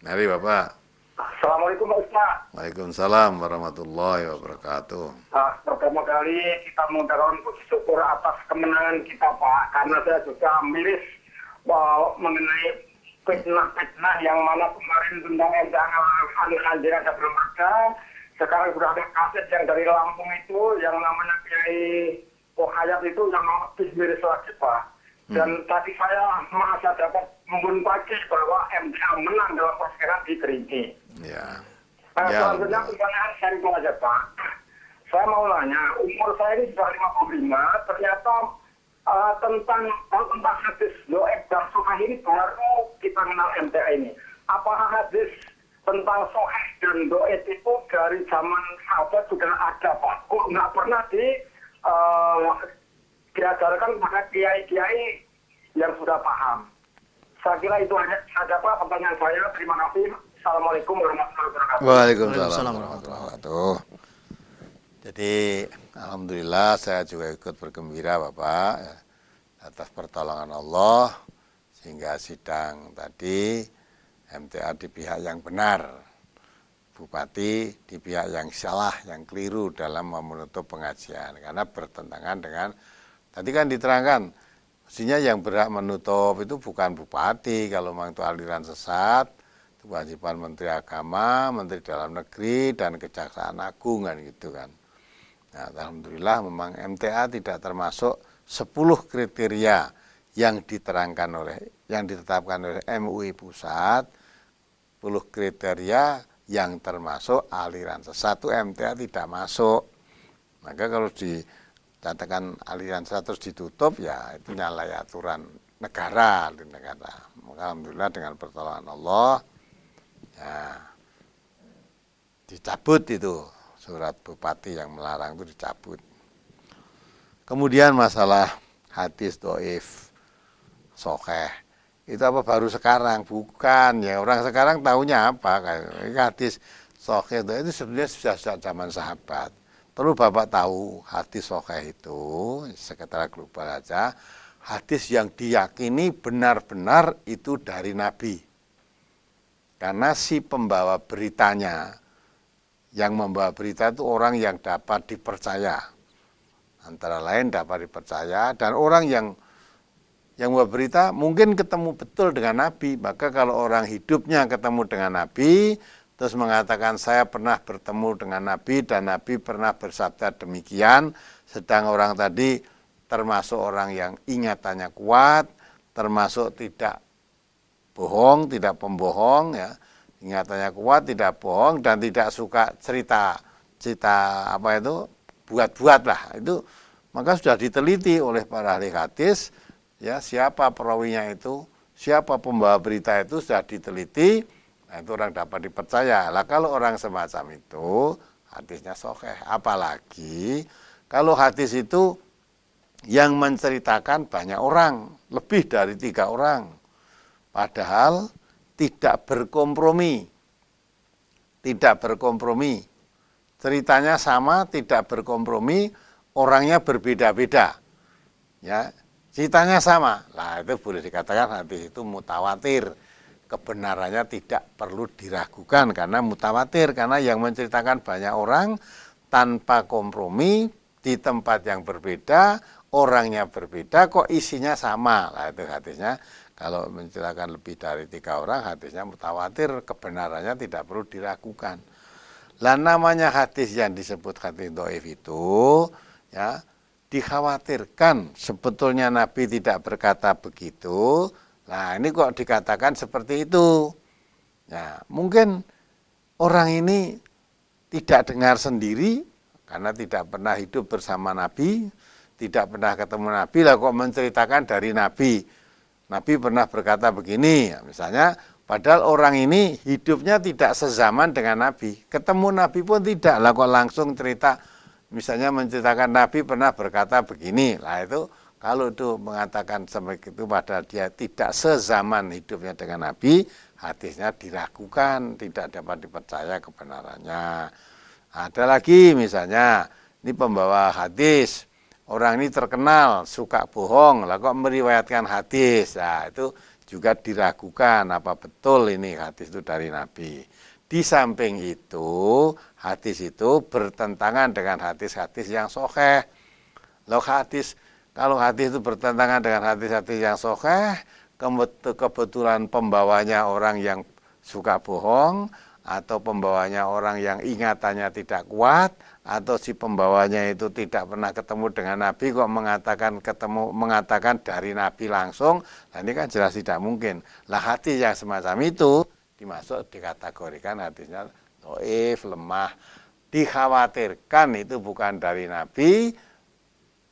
Mari Bapak. Assalamualaikum Pak Ustaz. Waalaikumsalam warahmatullahi wabarakatuh. Pertama kali kita mengucapkan syukur atas kemenangan kita Pak, karena saya juga miris mengenai fitnah-fitnah yang mana kemarin tentang Anjir ada belum ada. Sekarang sudah ada kaset yang dari Lampung itu yang namanya Kiai Pohayat itu yang lebih miris lagi Pak. Dan tadi saya merasa dapat membun pagi bahwa MTA menang dalam persidangan di Kerinci. Ya. Selanjutnya pertanyaan saya itu aja Pak. Saya mau nanya, umur saya ini sudah 55, ternyata tentang hadis doib dan sohih ini baru kita kenal MTA ini. Apakah hadis tentang sohih dan doib itu dari zaman sahabat sudah ada Pak? Kok nggak pernah diajarkan kepada kiai-kiai yang sudah paham? Saya kira itu saja Pak pertanyaan saya. Terima kasih. Assalamualaikum warahmatullahi wabarakatuh. Waalaikumsalam warahmatullahi wabarakatuh. Jadi alhamdulillah saya juga ikut bergembira Bapak ya, atas pertolongan Allah sehingga sidang tadi MTA di pihak yang benar, Bupati di pihak yang salah, yang keliru dalam menutup pengajian karena bertentangan dengan tadi kan diterangkan mestinya yang berhak menutup itu bukan Bupati kalau memang itu aliran sesat. Kewajiban Menteri Agama, Menteri Dalam Negeri, dan Kejaksaan Agung kan gitu kan. Nah, alhamdulillah memang MTA tidak termasuk 10 kriteria yang ditetapkan oleh MUI Pusat, 10 kriteria yang termasuk aliran sesat itu MTA tidak masuk. Maka kalau dikatakan aliran sesat terus ditutup ya itu nyalahi aturan negara di negara. Maka alhamdulillah dengan pertolongan Allah ya, dicabut itu surat bupati yang melarang itu dicabut. Kemudian masalah hadis doif, sokeh, itu apa baru sekarang? Bukan ya, orang sekarang tahunya apa? Kayak hadis sokeh itu sebenarnya sudah sejak zaman sahabat. Perlu Bapak tahu hadis sokeh itu sekitar global aja, hadis yang diyakini benar-benar itu dari Nabi. Karena si pembawa beritanya, yang membawa berita itu orang yang dapat dipercaya. Antara lain dapat dipercaya dan orang yang membawa berita mungkin ketemu betul dengan Nabi. Maka kalau orang hidupnya ketemu dengan Nabi, terus mengatakan saya pernah bertemu dengan Nabi dan Nabi pernah bersabda demikian, sedang orang tadi termasuk orang yang ingatannya kuat, termasuk tidak bohong, tidak pembohong ya. Ingatannya kuat, tidak bohong dan tidak suka cerita apa itu buat-buat lah. Itu maka sudah diteliti oleh para ahli hadis ya, siapa perawinya itu, siapa pembawa berita itu sudah diteliti. Nah, itu orang dapat dipercaya. Lah kalau orang semacam itu hadisnya sahih. Apalagi kalau hadis itu yang menceritakan banyak orang, lebih dari 3 orang. Padahal tidak berkompromi. Tidak berkompromi. Ceritanya sama, tidak berkompromi, orangnya berbeda-beda. Ya, ceritanya sama. Lah itu boleh dikatakan hadis itu mutawatir. Kebenarannya tidak perlu diragukan karena mutawatir, karena yang menceritakan banyak orang tanpa kompromi di tempat yang berbeda, orangnya berbeda kok isinya sama. Lah itu hadisnya kalau menceritakan lebih dari 3 orang hadisnya mutawatir, kebenarannya tidak perlu diragukan. Lah namanya hadis yang disebut hadis dhaif itu ya dikhawatirkan sebetulnya Nabi tidak berkata begitu. Nah ini kok dikatakan seperti itu. Ya, mungkin orang ini tidak dengar sendiri karena tidak pernah hidup bersama Nabi, tidak pernah ketemu Nabi, lah kok menceritakan dari Nabi. Nabi pernah berkata begini, misalnya, padahal orang ini hidupnya tidak sezaman dengan Nabi, ketemu Nabi pun tidak, lah kok langsung cerita, misalnya menceritakan Nabi pernah berkata begini, lah itu kalau itu mengatakan seperti itu padahal dia tidak sezaman hidupnya dengan Nabi, hadisnya diragukan, tidak dapat dipercaya kebenarannya. Ada lagi misalnya, ini pembawa hadis, orang ini terkenal, suka bohong, lah kok meriwayatkan hadis, nah itu juga diragukan apa betul ini hadis itu dari Nabi. Di samping itu, hadis itu bertentangan dengan hadis-hadis yang sahih. Kalau hadis itu bertentangan dengan hadis-hadis yang sahih, kebetulan pembawanya orang yang suka bohong, atau pembawanya orang yang ingatannya tidak kuat, atau si pembawanya itu tidak pernah ketemu dengan Nabi kok mengatakan dari Nabi langsung, nah ini kan jelas tidak mungkin. Lah hadis yang semacam itu dikategorikan hadisnya dhaif, lemah, dikhawatirkan itu bukan dari Nabi,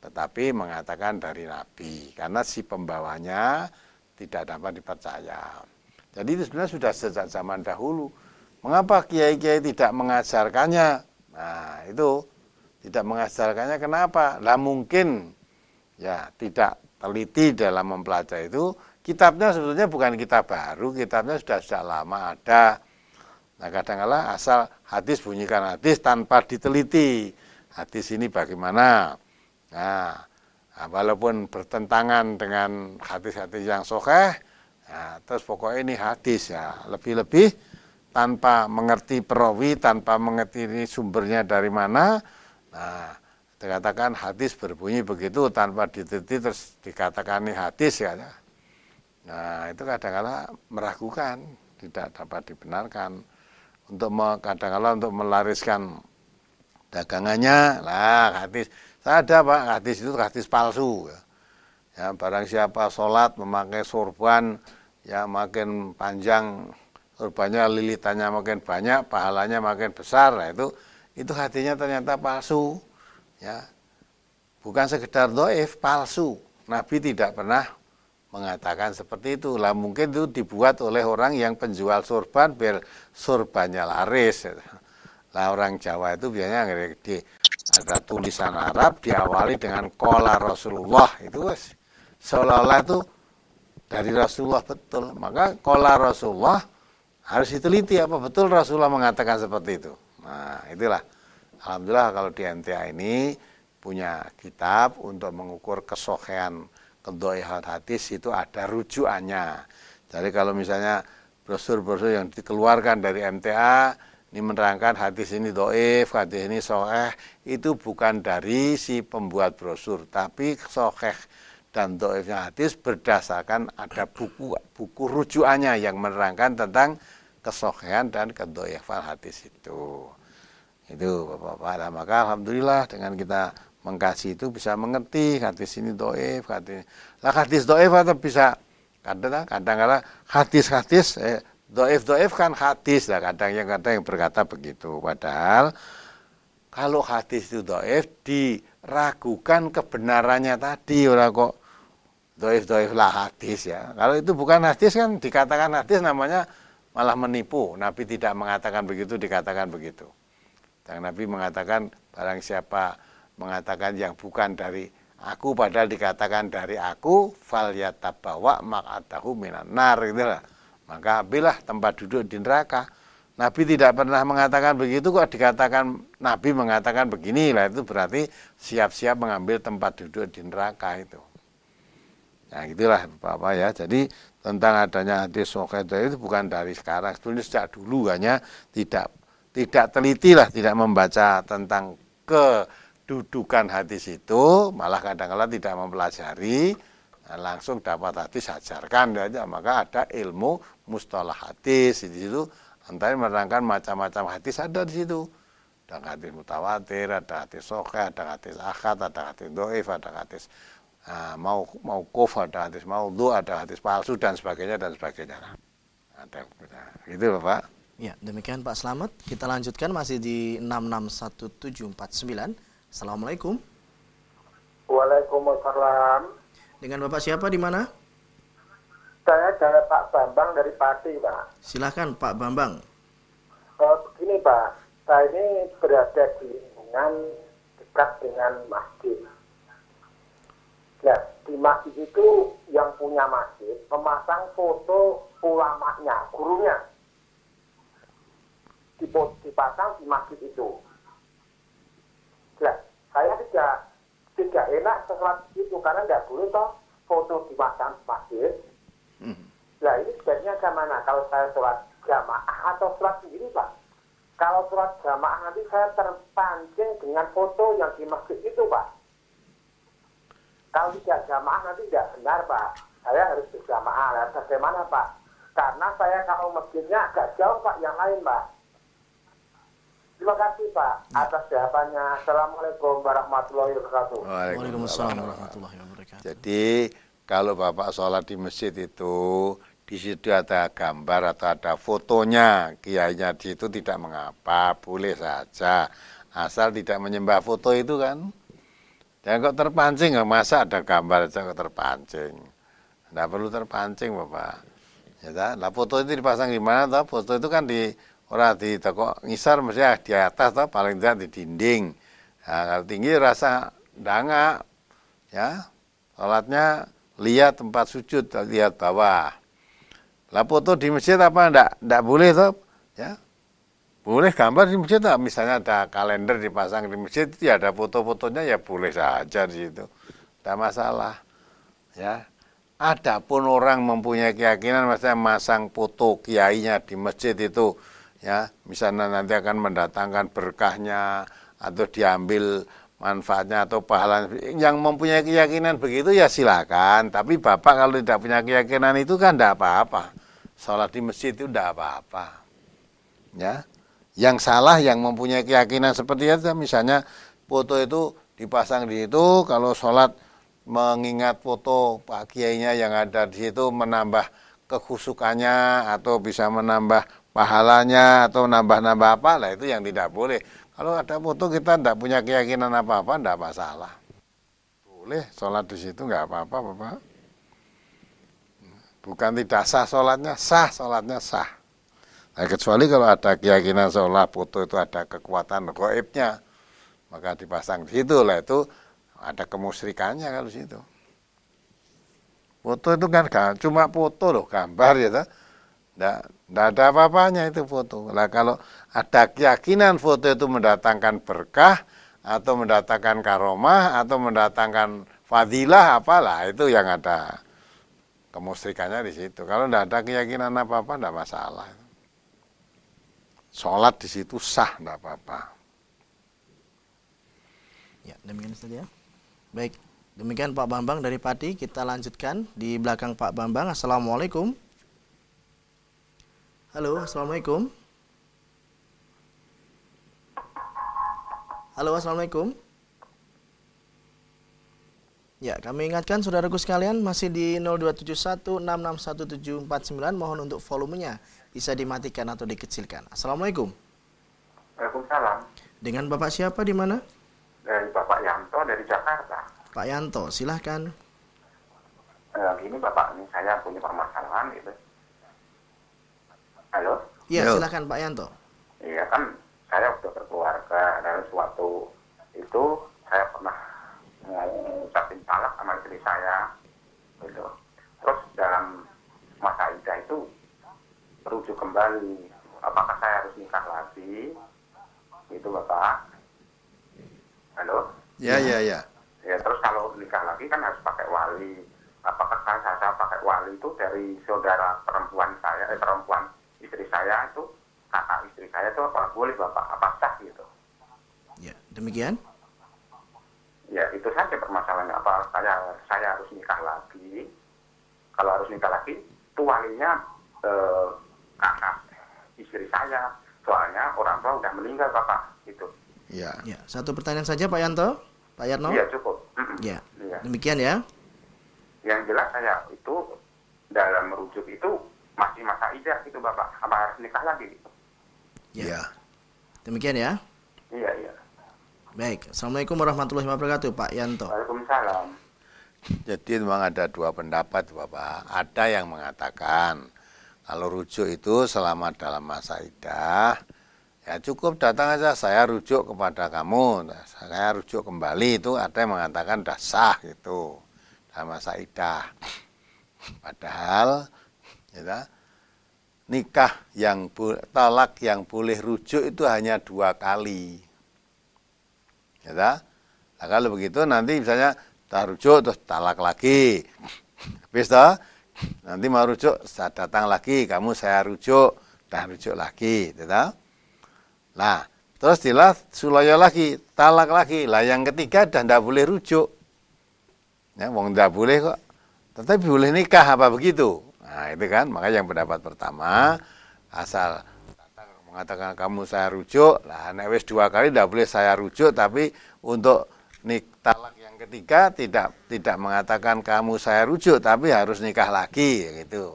tetapi mengatakan dari Nabi, karena si pembawanya tidak dapat dipercaya. Jadi itu sebenarnya sudah sejak zaman dahulu. Mengapa kiai-kiai tidak mengajarkannya? Nah itu tidak mengajarkannya kenapa? Lah mungkin ya tidak teliti dalam mempelajari itu. Kitabnya sebetulnya bukan kitab baru, kitabnya sudah lama ada. Nah kadang-kadang asal hadis bunyikan hadis tanpa diteliti. Hadis ini bagaimana? Nah, walaupun bertentangan dengan hadis-hadis yang sahih, nah, terus pokoknya ini hadis ya, lebih-lebih tanpa mengerti perawi, tanpa mengerti ini sumbernya dari mana, nah, dikatakan hadis berbunyi begitu tanpa diteliti terus dikatakan ini hadis ya. Nah, itu kadang-kadang meragukan, tidak dapat dibenarkan. Kadang-kadang untuk melariskan dagangannya, lah hadis. Saya ada Pak, hadis itu hadis palsu. Ya, barang siapa sholat memakai sorban, ya makin panjang sorbannya, lilitannya makin banyak, pahalanya makin besar. Nah, itu hadisnya ternyata palsu. Ya, bukan sekedar dhaif, palsu. Nabi tidak pernah mengatakan seperti itu. Lah mungkin itu dibuat oleh orang yang penjual sorban biar sorbannya laris. Lah orang Jawa itu biasanya ada tulisan Arab diawali dengan qala Rasulullah, itu seolah-olah itu dari Rasulullah betul. Maka qala Rasulullah harus diteliti apa betul Rasulullah mengatakan seperti itu. Nah, itulah. Alhamdulillah kalau di MTA ini punya kitab untuk mengukur kesohihan kedhaifan hadis, itu ada rujukannya. Jadi kalau misalnya brosur-brosur yang dikeluarkan dari MTA ini menerangkan hadis ini dhaif, hadis ini sahih, itu bukan dari si pembuat brosur, tapi sahih dan dhaifnya hadis berdasarkan ada buku rujukannya yang menerangkan tentang kesahihan dan kedhaifan hadis itu. Itu Bapak-bapak. Nah, maka alhamdulillah dengan kita mengkaji itu bisa mengerti hadis ini dhaif, hadis dhaif atau bisa kadang-kadang hadis-hadis dhaif kan hadis lah, kadang yang berkata begitu. Padahal kalau hadis itu dhaif diragukan kebenarannya tadi, orang kok dhaif lah hadis ya. Kalau itu bukan hadis kan dikatakan hadis namanya malah menipu. Nabi tidak mengatakan begitu, dikatakan begitu. Dan Nabi mengatakan barang siapa mengatakan yang bukan dari aku padahal dikatakan dari aku, fal yatabawa maq'adahu minan nar, gitulah. Maka ambillah tempat duduk di neraka. Nabi tidak pernah mengatakan begitu, kok dikatakan Nabi mengatakan begini, lah itu berarti siap-siap mengambil tempat duduk di neraka itu. Nah itulah Bapak ya. Jadi tentang adanya hadis sahih itu bukan dari sekarang, sebetulnya sejak dulu, hanya tidak teliti lah, tidak membaca tentang kedudukan hadis itu, malah kadang-kadang tidak mempelajari. Nah, langsung dapat hadis ajarkan aja, maka ada ilmu mustalah hadis di situ, antara menerangkan macam-macam hadis ada di situ. Ada hadis mutawatir, ada hadis sahih, ada hadis ahad, ada hadis dhaif, ada hadis mauquf, ada hadis maudhu, ada hadis palsu dan sebagainya dan sebagainya. Ada gitu Bapak. Ya, demikian Pak Slamet. Kita lanjutkan masih di 661749. Assalamualaikum. Waalaikumsalam. Dengan Bapak siapa di mana? Saya dari Pak Bambang dari Pati, Pak. Silahkan Pak Bambang. Begini Pak, saya ini berada di lingkungan dekat dengan masjid. Nah, di masjid itu yang punya masjid memasang foto ulamanya, gurunya. Dipasang di masjid itu. Nah, saya tidak enak sholat itu karena tidak boleh toh foto dipasang di masjid. Nah ini sebaiknya kemana? Kalau saya sholat jamaah atau sholat sendiri Pak? Kalau sholat jamaah nanti saya terpancing dengan foto yang di masjid itu Pak. Kalau tidak jamaah nanti tidak benar Pak. Saya harus berjamaah. Nah, bagaimana Pak? Karena saya kalau masjidnya agak jauh Pak, yang lain Pak. Terima kasih Pak atas jawabannya. Assalamualaikum warahmatullahi wabarakatuh. Waalaikumsalam warahmatullahi wabarakatuh. Jadi kalau Bapak sholat di masjid itu, di situ ada gambar atau ada fotonya, kiainya di situ tidak mengapa, boleh saja. Asal tidak menyembah foto itu kan. Dan kok terpancing, masa ada gambar aja kok terpancing. Tidak perlu terpancing Bapak. Ya, nah, foto itu dipasang di mana? Toh? Foto itu kan di orang di toko ngisar mesti di atas toh, paling tidak di dinding. Nah, kalau tinggi rasa danga, ya sholatnya lihat tempat sujud, lihat bawah. Lah foto di masjid apa enggak boleh toh, ya. Boleh gambar di masjid, misalnya ada kalender dipasang di masjid, ya ada foto-fotonya ya boleh saja di situ. Tidak masalah. Ya. Adapun orang mempunyai keyakinan misalnya masang foto kiainya di masjid itu, ya, misalnya nanti akan mendatangkan berkahnya atau diambil manfaatnya atau pahala, yang mempunyai keyakinan begitu ya silakan. Tapi Bapak kalau tidak punya keyakinan itu kan tidak apa-apa. Sholat di masjid itu tidak apa-apa. Ya, yang salah yang mempunyai keyakinan seperti itu, misalnya foto itu dipasang di itu, kalau sholat mengingat foto Pak Kiainya yang ada di situ menambah kekhusukannya atau bisa menambah pahalanya atau nambah-nambah apa lah, itu yang tidak boleh. Kalau ada foto kita tidak punya keyakinan apa-apa, tidak masalah. Boleh sholat di situ, nggak apa-apa Bapak. Bukan tidak sah sholatnya, sah sholatnya sah. Nah, kecuali kalau ada keyakinan sholat foto itu ada kekuatan gaibnya, maka dipasang di situ lah, itu ada kemusyrikannya kalau di situ. Foto itu kan cuma foto loh, gambar ya toh. Tidak ada apa-apanya itu foto. Nah, kalau ada keyakinan foto itu mendatangkan berkah atau mendatangkan karomah atau mendatangkan fadilah apalah, itu yang ada kemusyrikannya di situ. Kalau tidak ada keyakinan apa-apa tidak masalah. Sholat di situ sah, tidak apa-apa. Ya, demikian Ustaz ya. Baik, demikian Pak Bambang dari Pati. Kita lanjutkan di belakang Pak Bambang. Assalamualaikum. Halo, assalamualaikum. Halo, assalamualaikum. Ya, kami ingatkan saudaraku sekalian masih di 0271661749. Mohon untuk volumenya bisa dimatikan atau dikecilkan. Assalamualaikum. Waalaikumsalam. Dengan Bapak siapa di mana? Dari Bapak Yanto dari Jakarta. Pak Yanto, silahkan. Gini Bapak, ini saya punya permasalahan gitu. Halo? Iya, silahkan Pak Yanto. Iya kan, saya sudah berkeluarga dan suatu itu saya pernah ngucapin talak sama istri saya, gitu. Terus dalam masa iddah itu merujuk kembali, apakah saya harus nikah lagi? Gitu Bapak. Halo? Ya. Ya, terus kalau nikah lagi kan harus pakai wali. Apakah saya pakai wali itu dari saudara perempuan saya, perempuan istri saya itu, kakak istri saya itu apa boleh Bapak? Apa sah gitu? Ya, demikian. Ya, itu saja permasalahannya. Apa saya harus nikah lagi? Kalau harus nikah lagi, itu walinya kakak istri saya. Soalnya orang tua udah meninggal Bapak, gitu. Ya. Ya, satu pertanyaan saja Pak Yanto. Pak Yarno? Iya, cukup. Ya, Iya. demikian ya. Yang jelas saya itu dalam merujuk itu masih masa idah gitu Bapak. Apa harus nikah lagi? Ya. Demikian ya. Iya, iya. Baik, Assalamualaikum warahmatullahi wabarakatuh, Pak Yanto. Waalaikumsalam. Jadi memang ada dua pendapat Bapak. Ada yang mengatakan kalau rujuk itu selama dalam masa iddah, ya cukup datang aja, saya rujuk kepada kamu, saya rujuk kembali, itu ada yang mengatakan dah sah gitu dalam masa iddah. Padahal ya, nikah yang talak yang boleh rujuk itu hanya 2 kali. Ya, nah, kalau begitu nanti misalnya tak rujuk terus talak lagi. Habis toh, nanti mau rujuk saya datang lagi, kamu saya rujuk, dan rujuk lagi, gitu. Nah, terus dilah sulaya lagi, talak lagi. Lah yang ketiga dah ndak boleh rujuk. Ya, wong ndak boleh kok. Tetapi boleh nikah apa begitu? Nah, itu kan, maka yang pendapat pertama asal mengatakan kamu saya rujuk, lah nek wis 2 kali ndak boleh saya rujuk, tapi untuk talak yang ketiga tidak mengatakan kamu saya rujuk, tapi harus nikah lagi gitu.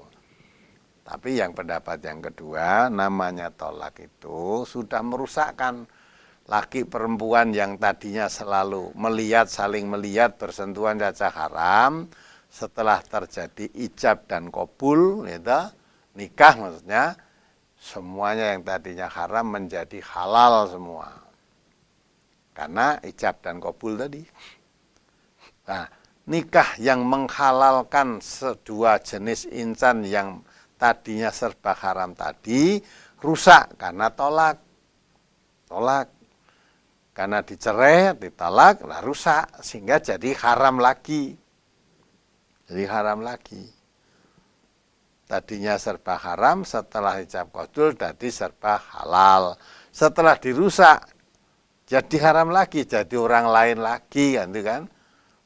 Tapi yang pendapat yang kedua, namanya tolak itu sudah merusakkan laki perempuan yang tadinya selalu saling melihat, bersentuhan caca haram, setelah terjadi ijab dan qabul, gitu, nikah maksudnya, semuanya yang tadinya haram menjadi halal semua. Karena ijab dan qabul tadi. Nah, nikah yang menghalalkan kedua jenis insan yang tadinya serba haram tadi rusak karena tolak. Karena dicerai, ditolak, lah rusak sehingga jadi haram lagi. Tadinya serba haram, setelah ijab qabul jadi serba halal. Setelah dirusak jadi haram lagi, jadi orang lain lagi kan.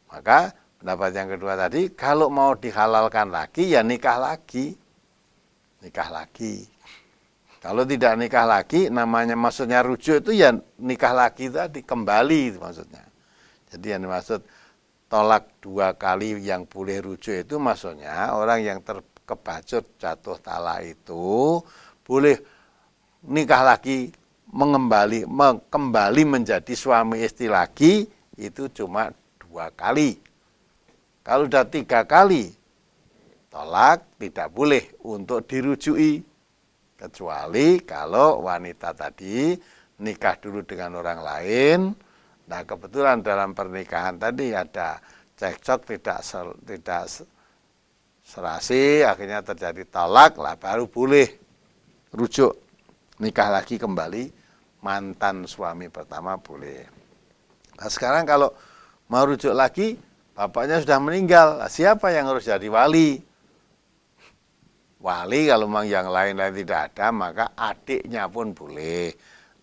Maka pendapat yang kedua tadi, kalau mau dihalalkan lagi ya nikah lagi. Kalau tidak nikah lagi, namanya maksudnya rujuk itu ya nikah lagi tadi, kembali itu maksudnya. Jadi yang dimaksud tolak 2 kali yang boleh rujuk itu maksudnya orang yang terkebacut jatuh talak itu boleh nikah lagi, kembali menjadi suami istri lagi, itu cuma 2 kali. Kalau sudah 3 kali tolak, tidak boleh untuk dirujui, kecuali kalau wanita tadi nikah dulu dengan orang lain. Nah, kebetulan dalam pernikahan tadi ada cekcok, tidak serasi, akhirnya terjadi talak, lah baru boleh rujuk, nikah lagi kembali, mantan suami pertama boleh. Nah, sekarang kalau mau rujuk lagi, bapaknya sudah meninggal, nah, siapa yang harus jadi wali? Wali kalau memang yang lain-lain tidak ada, maka adiknya pun boleh.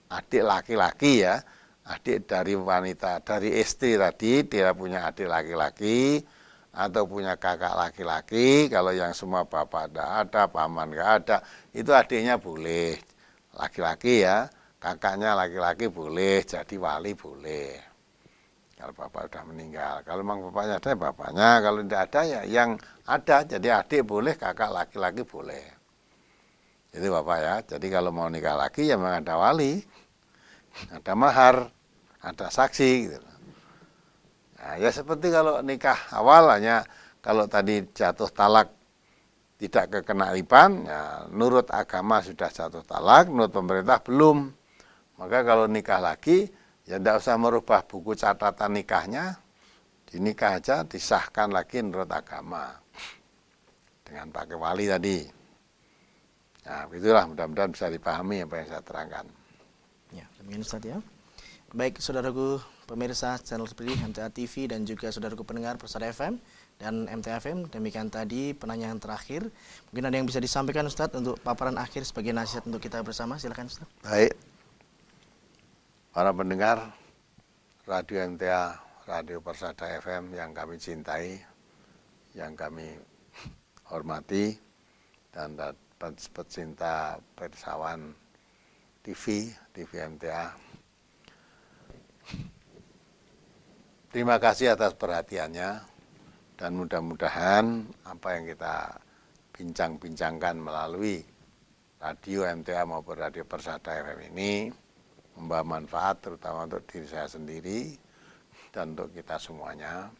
Adik laki-laki ya, adik dari wanita, dari istri tadi, dia punya adik laki-laki, atau punya kakak laki-laki, kalau yang semua bapak tidak ada, paman tidak ada, itu adiknya boleh. Laki-laki ya, kakaknya laki-laki boleh, jadi wali boleh. Kalau bapak sudah meninggal, kalau memang bapaknya ada, bapaknya, kalau tidak ada ya yang ada, jadi adik boleh, kakak laki-laki boleh. Jadi bapak ya, jadi kalau mau nikah lagi ya memang ada wali, ada mahar, ada saksi gitu. Nah, ya seperti kalau nikah awal hanya kalau tadi jatuh talak tidak kekenaipan, ya nurut agama sudah jatuh talak, menurut pemerintah belum. Maka kalau nikah lagi ya tidak usah merubah buku catatan nikahnya, dinikah aja, disahkan lagi menurut agama dengan pakai wali tadi. Nah, itulah mudah-mudahan bisa dipahami apa yang saya terangkan. Ya, demikian Ustaz ya. Baik, saudaraku pemirsa channel terpilih MTA TV dan juga saudaraku pendengar Persada FM dan MTA FM, demikian tadi penanyaan terakhir. Mungkin ada yang bisa disampaikan Ustaz untuk paparan akhir sebagai nasihat untuk kita bersama, silakan Ustaz. Baik. Para pendengar Radio MTA, Radio Persada FM yang kami cintai, yang kami hormati, dan pecinta persawan TV MTA. Terima kasih atas perhatiannya, dan mudah-mudahan apa yang kita bincang-bincangkan melalui radio MTA maupun radio Persada FM ini membawa manfaat terutama untuk diri saya sendiri dan untuk kita semuanya.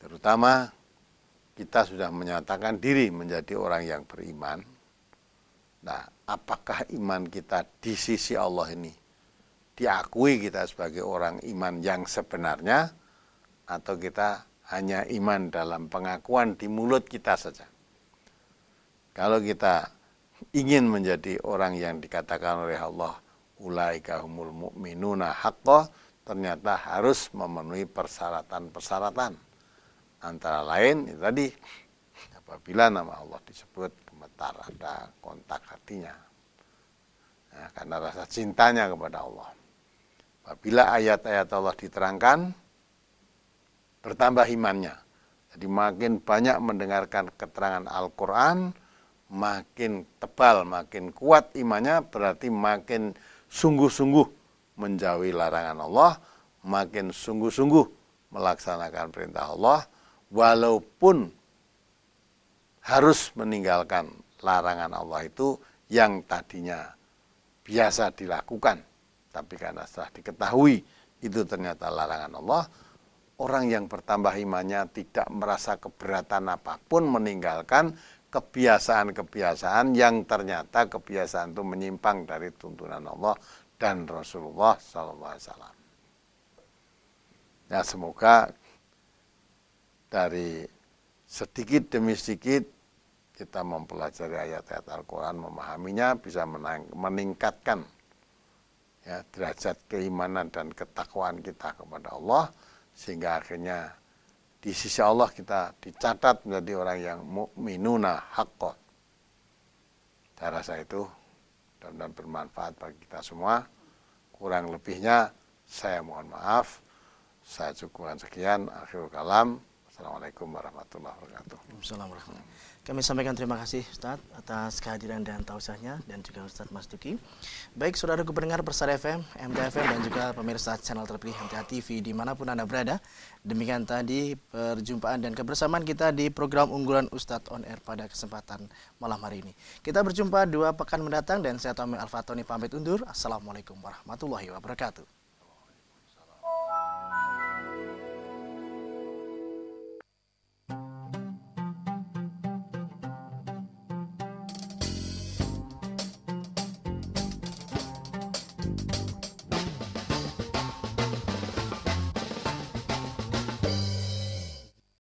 Terutama kita sudah menyatakan diri menjadi orang yang beriman. Nah, apakah iman kita di sisi Allah ini diakui kita sebagai orang iman yang sebenarnya, atau kita hanya iman dalam pengakuan di mulut kita saja? Kalau kita ingin menjadi orang yang dikatakan oleh Allah, ulaika humul mu'minuna haqqo, ternyata harus memenuhi persyaratan-persyaratan. Antara lain itu tadi, apabila nama Allah disebut, gemetar ada kontak hatinya. Nah, karena rasa cintanya kepada Allah. Apabila ayat-ayat Allah diterangkan, bertambah imannya. Jadi makin banyak mendengarkan keterangan Al-Quran, makin tebal, makin kuat imannya, berarti makin sungguh-sungguh menjauhi larangan Allah, makin sungguh-sungguh melaksanakan perintah Allah, walaupun harus meninggalkan larangan Allah itu yang tadinya biasa dilakukan. Tapi karena setelah diketahui itu ternyata larangan Allah, orang yang bertambah imannya tidak merasa keberatan apapun meninggalkan kebiasaan-kebiasaan yang ternyata kebiasaan itu menyimpang dari tuntunan Allah dan Rasulullah SAW. Ya, semoga dari sedikit demi sedikit kita mempelajari ayat-ayat Al-Quran, memahaminya, bisa meningkatkan ya, derajat keimanan dan ketakwaan kita kepada Allah, sehingga akhirnya di sisi Allah kita dicatat menjadi orang yang mu'minuna haqqo. Saya rasa itu mudah-mudahan bermanfaat bagi kita semua. Kurang lebihnya saya mohon maaf. Saya cukupkan sekian. Akhirul kalam. Assalamualaikum warahmatullahi wabarakatuh. Assalamualaikum. Kami sampaikan terima kasih Ustaz atas kehadiran dan tausiahnya, dan juga Ustaz Mas Duki. Baik saudaraku pendengar Persada FM, MTA FM, dan juga pemirsa channel terpilih MTA TV dimanapun Anda berada. Demikian tadi perjumpaan dan kebersamaan kita di program unggulan Ustadz On Air pada kesempatan malam hari ini. Kita berjumpa 2 pekan mendatang, dan saya Tommy Al-Fatoni pamit undur. Assalamualaikum warahmatullahi wabarakatuh.